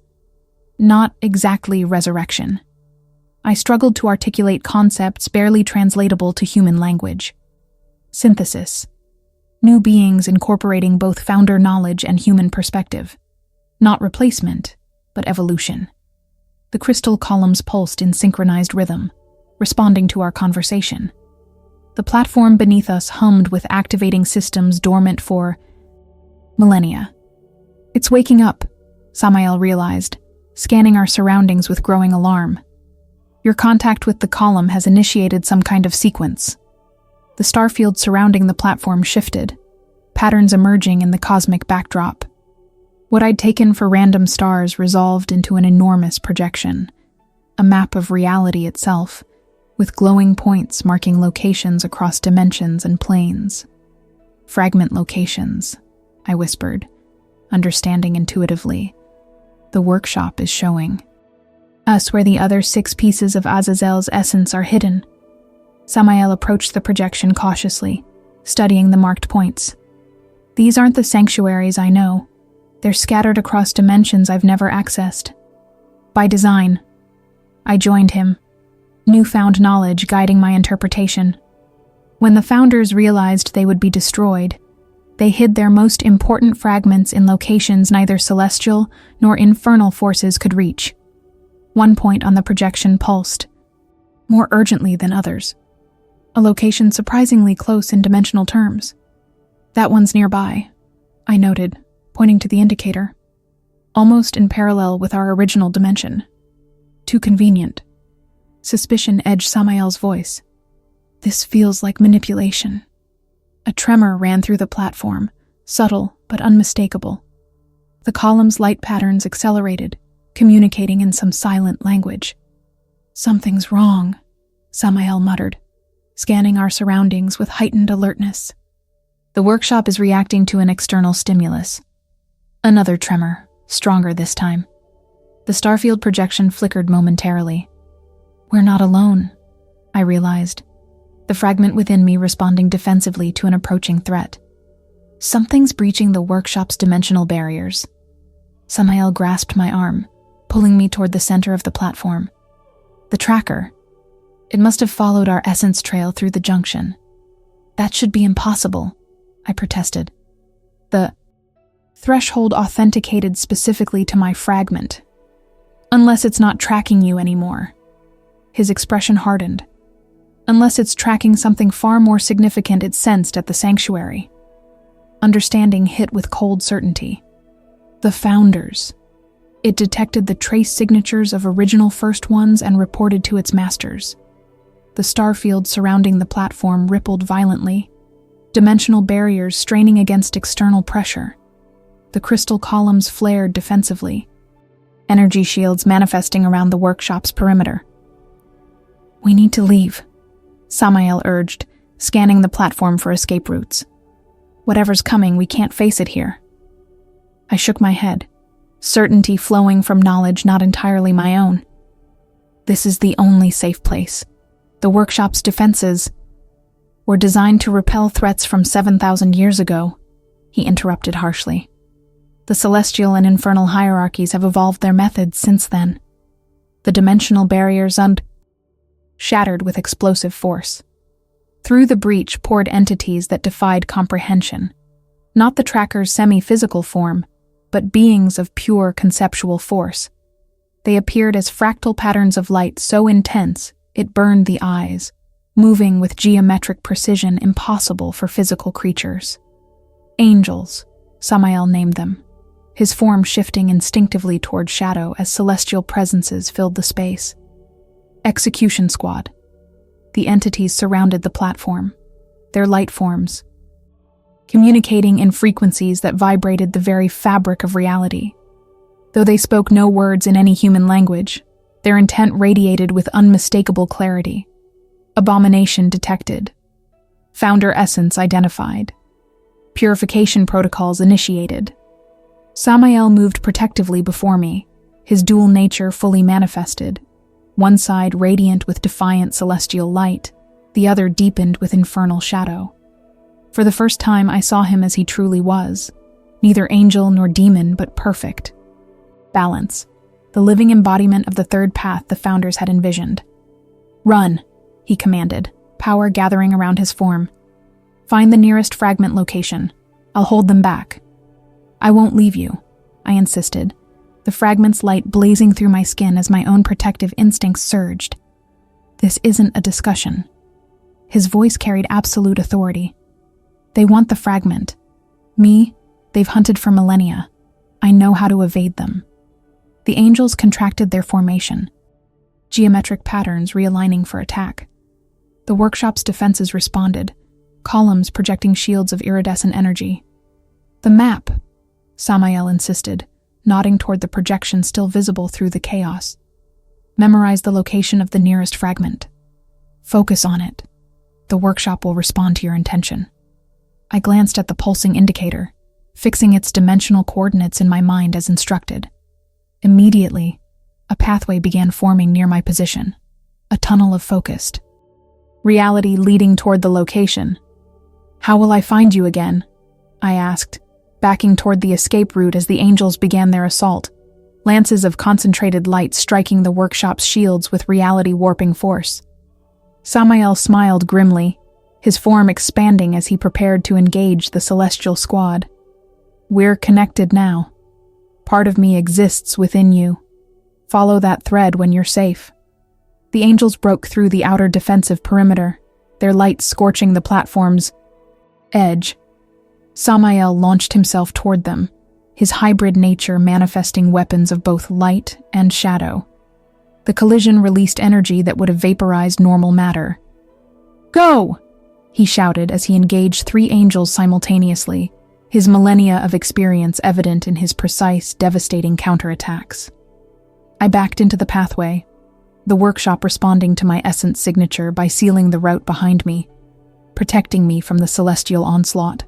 "Not exactly resurrection." I struggled to articulate concepts barely translatable to human language. Synthesis. New beings incorporating both founder knowledge and human perspective. Not replacement, but evolution. The crystal columns pulsed in synchronized rhythm, responding to our conversation. The platform beneath us hummed with activating systems dormant for millennia. "It's waking up," Samael realized, scanning our surroundings with growing alarm. Your contact with the column has initiated some kind of sequence. The star field surrounding the platform shifted, patterns emerging in the cosmic backdrop. What I'd taken for random stars resolved into an enormous projection, a map of reality itself, with glowing points marking locations across dimensions and planes. Fragment locations, I whispered, understanding intuitively. The workshop is showing us where the other 6 pieces of Azazel's essence are hidden. Samael approached the projection cautiously, studying the marked points. These aren't the sanctuaries I know. They're scattered across dimensions I've never accessed. By design. I joined him, newfound knowledge guiding my interpretation. When the founders realized they would be destroyed, they hid their most important fragments in locations neither celestial nor infernal forces could reach. One point on the projection pulsed, more urgently than others. A location surprisingly close in dimensional terms. That one's nearby, I noted, pointing to the indicator. Almost in parallel with our original dimension. Too convenient. Suspicion edged Samael's voice. This feels like manipulation. A tremor ran through the platform, subtle but unmistakable. The column's light patterns accelerated, communicating in some silent language. Something's wrong, Samael muttered, scanning our surroundings with heightened alertness. The workshop is reacting to an external stimulus. Another tremor, stronger this time. The starfield projection flickered momentarily. We're not alone, I realized, the fragment within me responding defensively to an approaching threat. Something's breaching the workshop's dimensional barriers. Samael grasped my arm, pulling me toward the center of the platform. The tracker. It must have followed our essence trail through the junction. That should be impossible, I protested. The threshold authenticated specifically to my fragment. Unless it's not tracking you anymore. His expression hardened. Unless it's tracking something far more significant it sensed at the sanctuary. Understanding hit with cold certainty. The founders. It detected the trace signatures of original First Ones and reported to its masters. The starfield surrounding the platform rippled violently, dimensional barriers straining against external pressure. The crystal columns flared defensively, energy shields manifesting around the workshop's perimeter. We need to leave, Samael urged, scanning the platform for escape routes. Whatever's coming, we can't face it here. I shook my head, certainty flowing from knowledge not entirely my own. This is the only safe place. The workshop's defenses were designed to repel threats from 7,000 years ago, he interrupted harshly. The celestial and infernal hierarchies have evolved their methods since then. The dimensional barriers shattered with explosive force. Through the breach poured entities that defied comprehension. Not the tracker's semi-physical form, but beings of pure conceptual force. They appeared as fractal patterns of light so intense it burned the eyes, moving with geometric precision impossible for physical creatures. Angels, Samael named them, his form shifting instinctively toward shadow as celestial presences filled the space. Execution Squad. The entities surrounded the platform, their light forms, communicating in frequencies that vibrated the very fabric of reality. Though they spoke no words in any human language, their intent radiated with unmistakable clarity. Abomination detected. Founder essence identified. Purification protocols initiated. Samael moved protectively before me, his dual nature fully manifested. One side radiant with defiant celestial light, the other deepened with infernal shadow. For the first time I saw him as he truly was, neither angel nor demon but perfect. Balance, the living embodiment of the third path the founders had envisioned. Run, he commanded, power gathering around his form. Find the nearest fragment location. I'll hold them back. I won't leave you, I insisted, the fragment's light blazing through my skin as my own protective instincts surged. This isn't a discussion. His voice carried absolute authority. They want the fragment. Me, they've hunted for millennia. I know how to evade them. The angels contracted their formation, geometric patterns realigning for attack. The workshop's defenses responded, columns projecting shields of iridescent energy. "The map," Samael insisted, nodding toward the projection still visible through the chaos. "Memorize the location of the nearest fragment. Focus on it. The workshop will respond to your intention." I glanced at the pulsing indicator, fixing its dimensional coordinates in my mind as instructed. Immediately, a pathway began forming near my position, a tunnel of focused reality leading toward the location. "How will I find you again?" I asked, backing toward the escape route as the angels began their assault, lances of concentrated light striking the workshop's shields with reality-warping force. Samael smiled grimly, his form expanding as he prepared to engage the celestial squad. "We're connected now. Part of me exists within you. Follow that thread when you're safe." The angels broke through the outer defensive perimeter, their light scorching the platform's edge. Samael launched himself toward them, his hybrid nature manifesting weapons of both light and shadow. The collision released energy that would have vaporized normal matter. "Go!" he shouted as he engaged 3 angels simultaneously, his millennia of experience evident in his precise, devastating counterattacks. I backed into the pathway, the workshop responding to my essence signature by sealing the route behind me, protecting me from the celestial onslaught.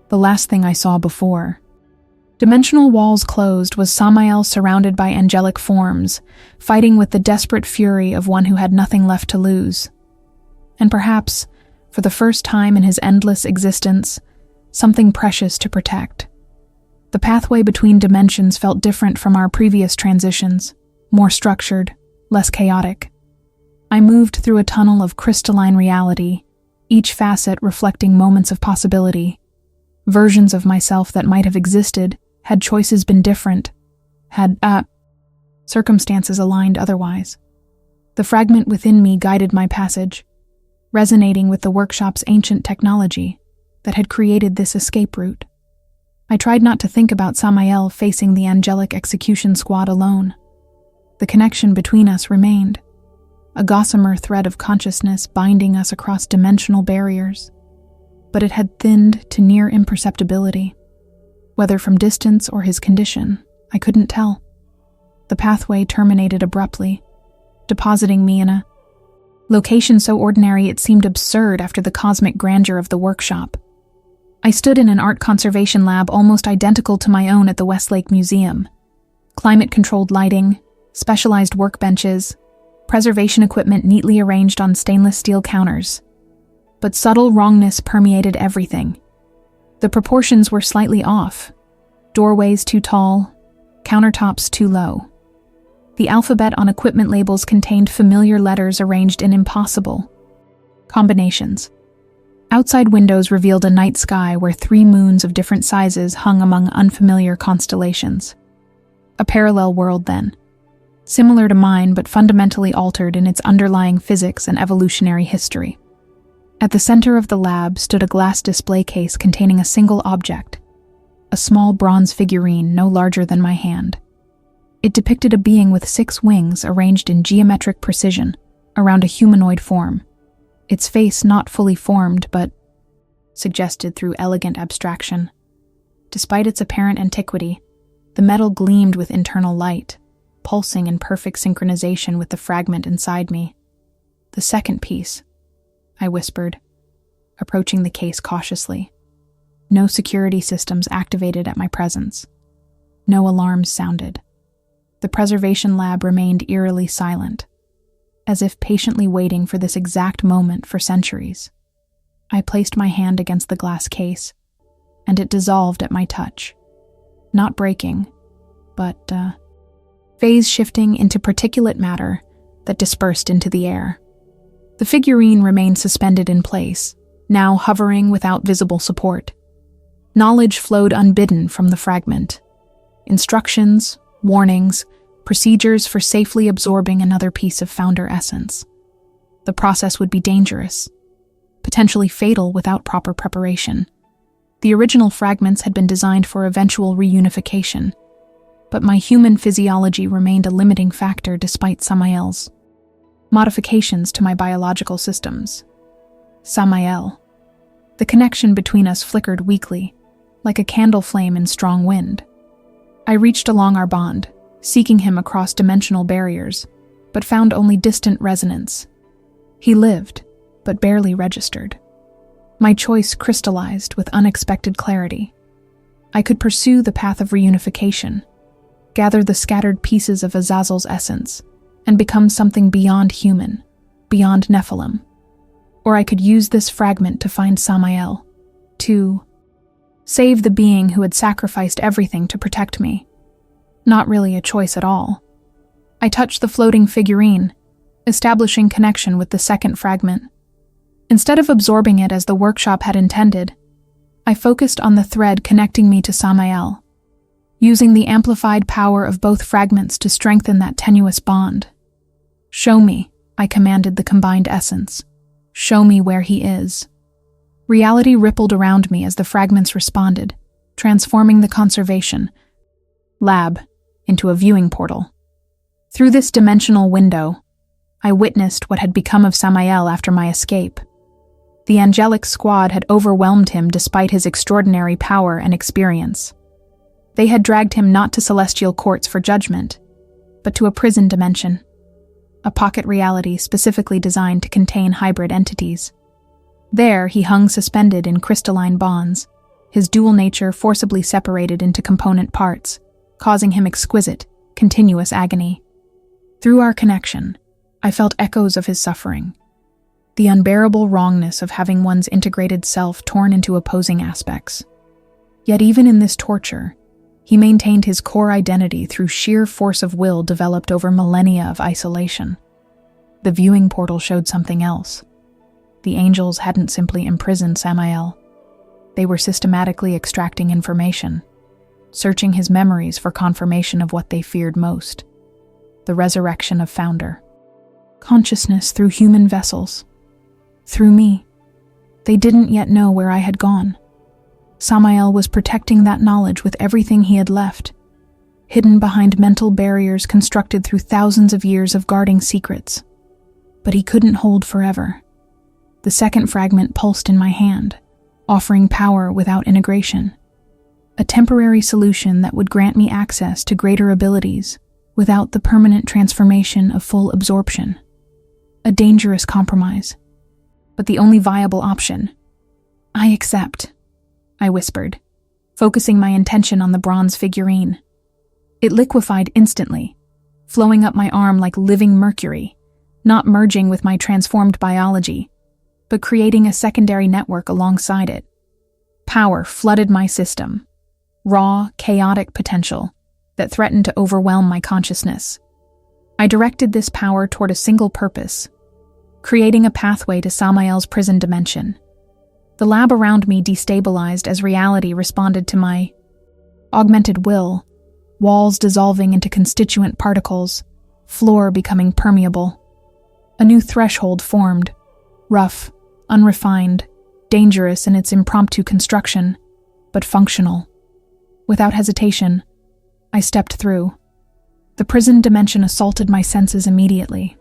The last thing I saw before dimensional walls closed was Samael surrounded by angelic forms, fighting with the desperate fury of one who had nothing left to lose. And perhaps, for the first time in his endless existence, something precious to protect. The pathway between dimensions felt different from our previous transitions, more structured, less chaotic. I moved through a tunnel of crystalline reality, each facet reflecting moments of possibility. Versions of myself that might have existed had choices been different, had circumstances aligned otherwise. The fragment within me guided my passage, resonating with the workshop's ancient technology that had created this escape route. I tried not to think about Samael facing the angelic execution squad alone. The connection between us remained, a gossamer thread of consciousness binding us across dimensional barriers. But it had thinned to near imperceptibility. Whether from distance or his condition, I couldn't tell. The pathway terminated abruptly, depositing me in a location so ordinary it seemed absurd after the cosmic grandeur of the workshop. I stood in an art conservation lab almost identical to my own at the Westlake Museum. Climate-controlled lighting, specialized workbenches, preservation equipment neatly arranged on stainless steel counters. But subtle wrongness permeated everything. The proportions were slightly off. Doorways too tall, countertops too low. The alphabet on equipment labels contained familiar letters arranged in impossible combinations. Outside windows revealed a night sky where 3 moons of different sizes hung among unfamiliar constellations. A parallel world, then. Similar to mine, but fundamentally altered in its underlying physics and evolutionary history. At the center of the lab stood a glass display case containing a single object, a small bronze figurine no larger than my hand. It depicted a being with 6 wings arranged in geometric precision around a humanoid form, its face not fully formed but suggested through elegant abstraction. Despite its apparent antiquity, the metal gleamed with internal light, pulsing in perfect synchronization with the fragment inside me. "The second piece," I whispered, approaching the case cautiously. No security systems activated at my presence. No alarms sounded. The preservation lab remained eerily silent, as if patiently waiting for this exact moment for centuries. I placed my hand against the glass case, and it dissolved at my touch. Not breaking, but phase shifting into particulate matter that dispersed into the air. The figurine remained suspended in place, now hovering without visible support. Knowledge flowed unbidden from the fragment. Instructions, warnings, procedures for safely absorbing another piece of founder essence. The process would be dangerous, potentially fatal without proper preparation. The original fragments had been designed for eventual reunification, but my human physiology remained a limiting factor despite Samael's modifications to my biological systems. Samael. The connection between us flickered weakly, like a candle flame in strong wind. I reached along our bond, seeking him across dimensional barriers, but found only distant resonance. He lived, but barely registered. My choice crystallized with unexpected clarity. I could pursue the path of reunification, gather the scattered pieces of Azazel's essence, and become something beyond human, beyond Nephilim. Or I could use this fragment to find Samael, to save the being who had sacrificed everything to protect me. Not really a choice at all. I touched the floating figurine, establishing connection with the second fragment. Instead of absorbing it as the workshop had intended, I focused on the thread connecting me to Samael, using the amplified power of both fragments to strengthen that tenuous bond. "Show me," I commanded the combined essence. "Show me where he is." Reality rippled around me as the fragments responded, transforming the conservation lab into a viewing portal. Through this dimensional window, I witnessed what had become of Samael after my escape. The angelic squad had overwhelmed him despite his extraordinary power and experience. They had dragged him not to celestial courts for judgment, but to a prison dimension, a pocket reality specifically designed to contain hybrid entities. There he hung suspended in crystalline bonds, his dual nature forcibly separated into component parts, causing him exquisite, continuous agony. Through our connection, I felt echoes of his suffering, the unbearable wrongness of having one's integrated self torn into opposing aspects. Yet even in this torture, he maintained his core identity through sheer force of will developed over millennia of isolation. The viewing portal showed something else. The angels hadn't simply imprisoned Samael. They were systematically extracting information, searching his memories for confirmation of what they feared most: the resurrection of Founder. Consciousness through human vessels. Through me. They didn't yet know where I had gone. Samael was protecting that knowledge with everything he had left, hidden behind mental barriers constructed through thousands of years of guarding secrets. But he couldn't hold forever. The second fragment pulsed in my hand, offering power without integration. A temporary solution that would grant me access to greater abilities without the permanent transformation of full absorption. A dangerous compromise, but the only viable option. "I accept," I whispered, focusing my intention on the bronze figurine. It liquefied instantly, flowing up my arm like living mercury, not merging with my transformed biology, but creating a secondary network alongside it. Power flooded my system, raw, chaotic potential that threatened to overwhelm my consciousness. I directed this power toward a single purpose: creating a pathway to Samael's prison dimension. The lab around me destabilized as reality responded to my augmented will, walls dissolving into constituent particles, floor becoming permeable. A new threshold formed, rough, unrefined, dangerous in its impromptu construction, but functional. Without hesitation, I stepped through. The prison dimension assaulted my senses immediately.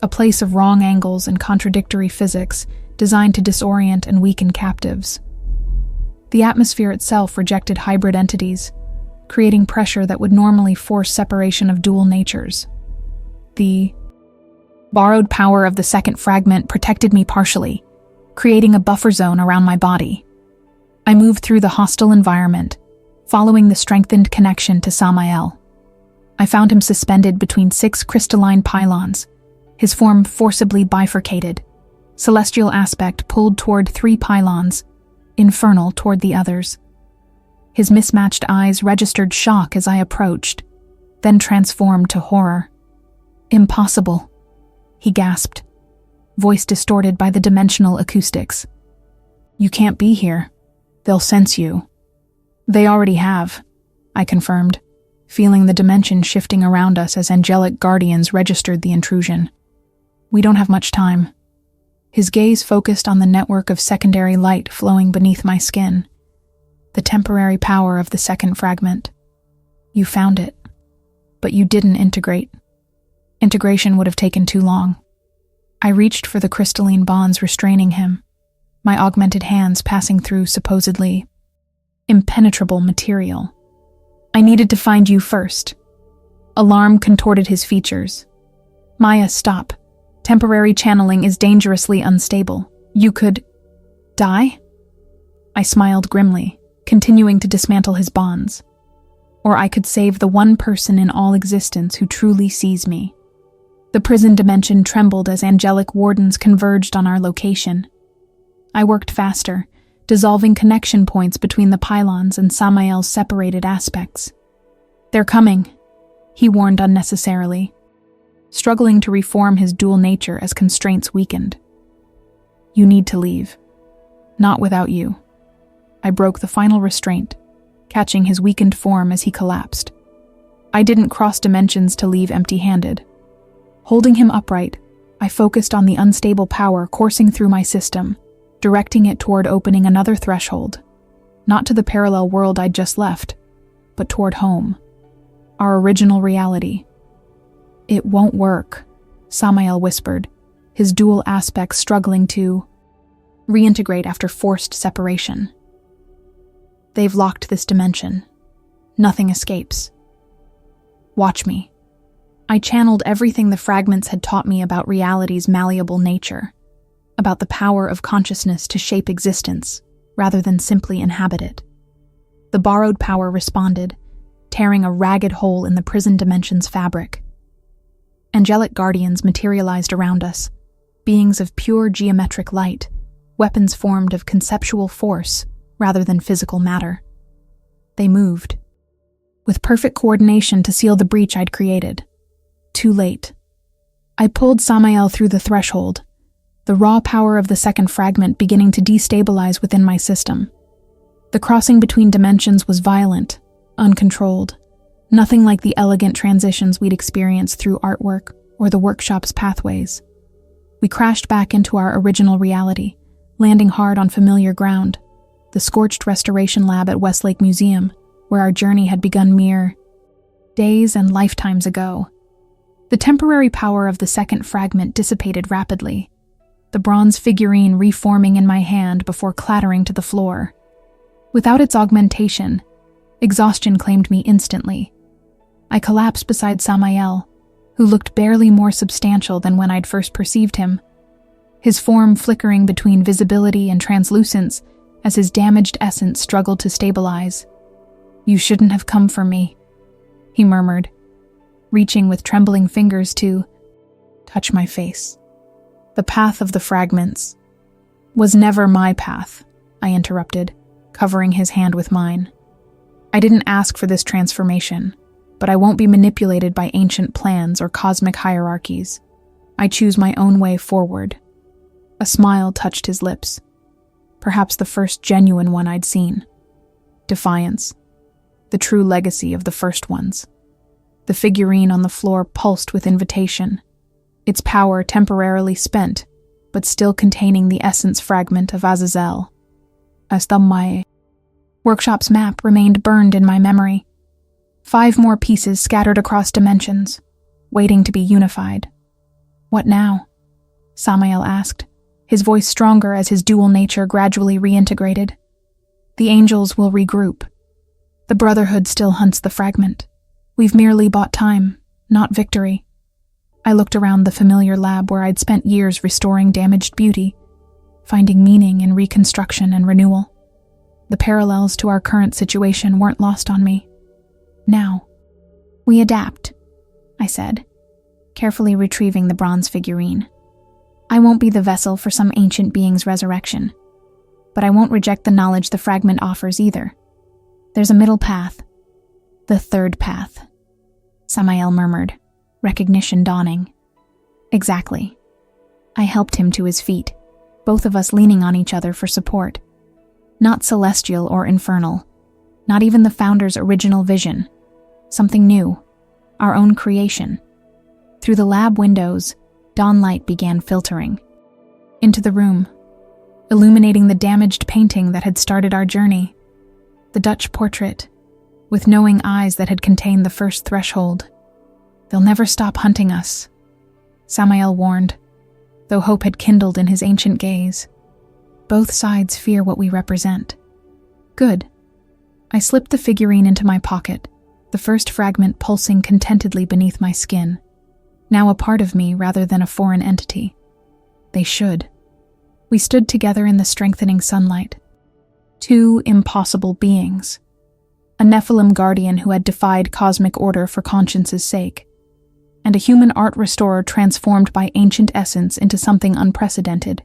A place of wrong angles and contradictory physics designed to disorient and weaken captives. The atmosphere itself rejected hybrid entities, creating pressure that would normally force separation of dual natures. The borrowed power of the second fragment protected me partially, creating a buffer zone around my body. I moved through the hostile environment, following the strengthened connection to Samael. I found him suspended between 6 crystalline pylons, his form forcibly bifurcated, celestial aspect pulled toward 3 pylons, infernal toward the others. His mismatched eyes registered shock as I approached, then transformed to horror. "Impossible," he gasped, voice distorted by the dimensional acoustics. "You can't be here. They'll sense you." "They already have," I confirmed, feeling the dimension shifting around us as angelic guardians registered the intrusion. "We don't have much time." His gaze focused on the network of secondary light flowing beneath my skin, the temporary power of the second fragment. You found it, but you didn't integrate. Integration would have taken too long. I reached for the crystalline bonds restraining him, my augmented hands passing through supposedly impenetrable material. I needed to find you first. Alarm contorted his features. Maya, stop. Temporary channeling is dangerously unstable. You could die? I smiled grimly, continuing to dismantle his bonds. Or I could save the one person in all existence who truly sees me. The prison dimension trembled as angelic wardens converged on our location. I worked faster, dissolving connection points between the pylons and Samael's separated aspects. They're coming, he warned unnecessarily, struggling to reform his dual nature as constraints weakened. You need to leave. Not without you. I broke the final restraint, catching his weakened form as he collapsed. I didn't cross dimensions to leave empty-handed. Holding him upright, I focused on the unstable power coursing through my system, directing it toward opening another threshold, not to the parallel world I'd just left, but toward home, our original reality. It won't work, Samael whispered, his dual aspects struggling to reintegrate after forced separation. They've locked this dimension. Nothing escapes. Watch me. I channeled everything the fragments had taught me about reality's malleable nature, about the power of consciousness to shape existence, rather than simply inhabit it. The borrowed power responded, tearing a ragged hole in the prison dimension's fabric. Angelic guardians materialized around us, beings of pure geometric light, weapons formed of conceptual force rather than physical matter. They moved, with perfect coordination to seal the breach I'd created. Too late. I pulled Samael through the threshold, the raw power of the second fragment beginning to destabilize within my system. The crossing between dimensions was violent, uncontrolled, nothing like the elegant transitions we'd experienced through artwork or the workshop's pathways. We crashed back into our original reality, landing hard on familiar ground, the scorched restoration lab at Westlake Museum, where our journey had begun mere days and lifetimes ago. The temporary power of the second fragment dissipated rapidly, the bronze figurine reforming in my hand before clattering to the floor. Without its augmentation, exhaustion claimed me instantly. I collapsed beside Samael, who looked barely more substantial than when I'd first perceived him, his form flickering between visibility and translucence as his damaged essence struggled to stabilize. You shouldn't have come for me, he murmured, reaching with trembling fingers to touch my face. The path of the fragments was never my path, I interrupted, covering his hand with mine. I didn't ask for this transformation, but I won't be manipulated by ancient plans or cosmic hierarchies. I choose my own way forward. A smile touched his lips, perhaps the first genuine one I'd seen. Defiance, the true legacy of the first ones. The figurine on the floor pulsed with invitation, its power temporarily spent, but still containing the essence fragment of Azazel. As the workshop's map remained burned in my memory. 5 more pieces scattered across dimensions, waiting to be unified. What now? Samael asked, his voice stronger as his dual nature gradually reintegrated. The angels will regroup. The Brotherhood still hunts the fragment. We've merely bought time, not victory. I looked around the familiar lab where I'd spent years restoring damaged beauty, finding meaning in reconstruction and renewal. The parallels to our current situation weren't lost on me. Now, we adapt, I said, carefully retrieving the bronze figurine. I won't be the vessel for some ancient being's resurrection, but I won't reject the knowledge the fragment offers either. There's a middle path. The third path, Samael murmured, recognition dawning. Exactly. I helped him to his feet, both of us leaning on each other for support. Not celestial or infernal, not even the Founder's original vision. Something new, our own creation. Through the lab windows, dawnlight began filtering into the room, illuminating the damaged painting that had started our journey. The Dutch portrait, with knowing eyes that had contained the first threshold. "They'll never stop hunting us," Samael warned, though hope had kindled in his ancient gaze. "Both sides fear what we represent." "Good." I slipped the figurine into my pocket, the first fragment pulsing contentedly beneath my skin, now a part of me rather than a foreign entity. They should. We stood together in the strengthening sunlight. Two impossible beings. A Nephilim guardian who had defied cosmic order for conscience's sake, and a human art restorer transformed by ancient essence into something unprecedented.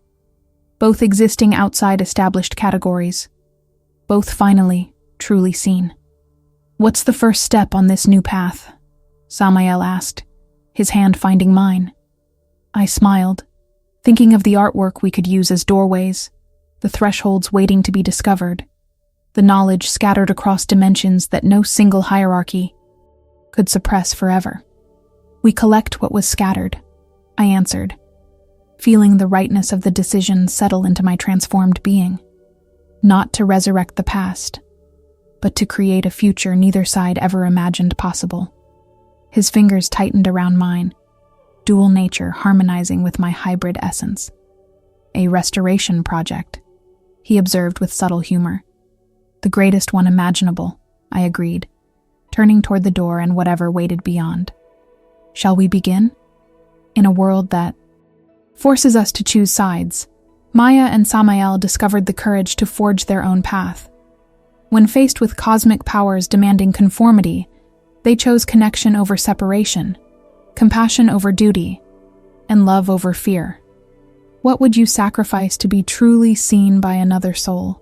Both existing outside established categories. Both finally, truly seen. "What's the first step on this new path?" Samael asked, his hand finding mine. I smiled, thinking of the artwork we could use as doorways, the thresholds waiting to be discovered, the knowledge scattered across dimensions that no single hierarchy could suppress forever. "We collect what was scattered," I answered, feeling the rightness of the decision settle into my transformed being. Not to resurrect the past, but to create a future neither side ever imagined possible. His fingers tightened around mine, dual nature harmonizing with my hybrid essence. "A restoration project," he observed with subtle humor. "The greatest one imaginable," I agreed, turning toward the door and whatever waited beyond. "Shall we begin?" In a world that forces us to choose sides, Maya and Samael discovered the courage to forge their own path. When faced with cosmic powers demanding conformity, they chose connection over separation, compassion over duty, and love over fear. What would you sacrifice to be truly seen by another soul?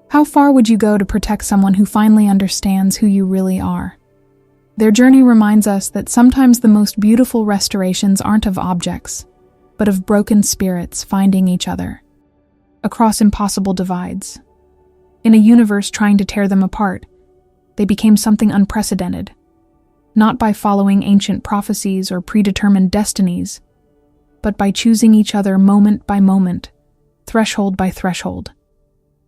How far would you go to protect someone who finally understands who you really are? Their journey reminds us that sometimes the most beautiful restorations aren't of objects, but of broken spirits finding each other, across impossible divides. In a universe trying to tear them apart, they became something unprecedented, not by following ancient prophecies or predetermined destinies, but by choosing each other moment by moment, threshold by threshold.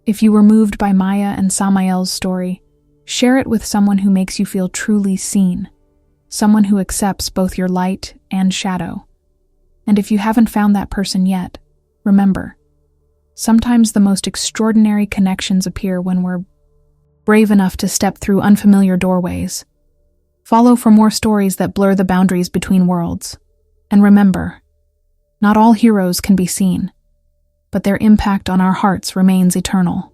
If you were moved by Maya and Samael's story, share it with someone who makes you feel truly seen, someone who accepts both your light and shadow. And if you haven't found that person yet, remember, sometimes the most extraordinary connections appear when we're brave enough to step through unfamiliar doorways. Follow for more stories that blur the boundaries between worlds. And remember, not all heroes can be seen, but their impact on our hearts remains eternal.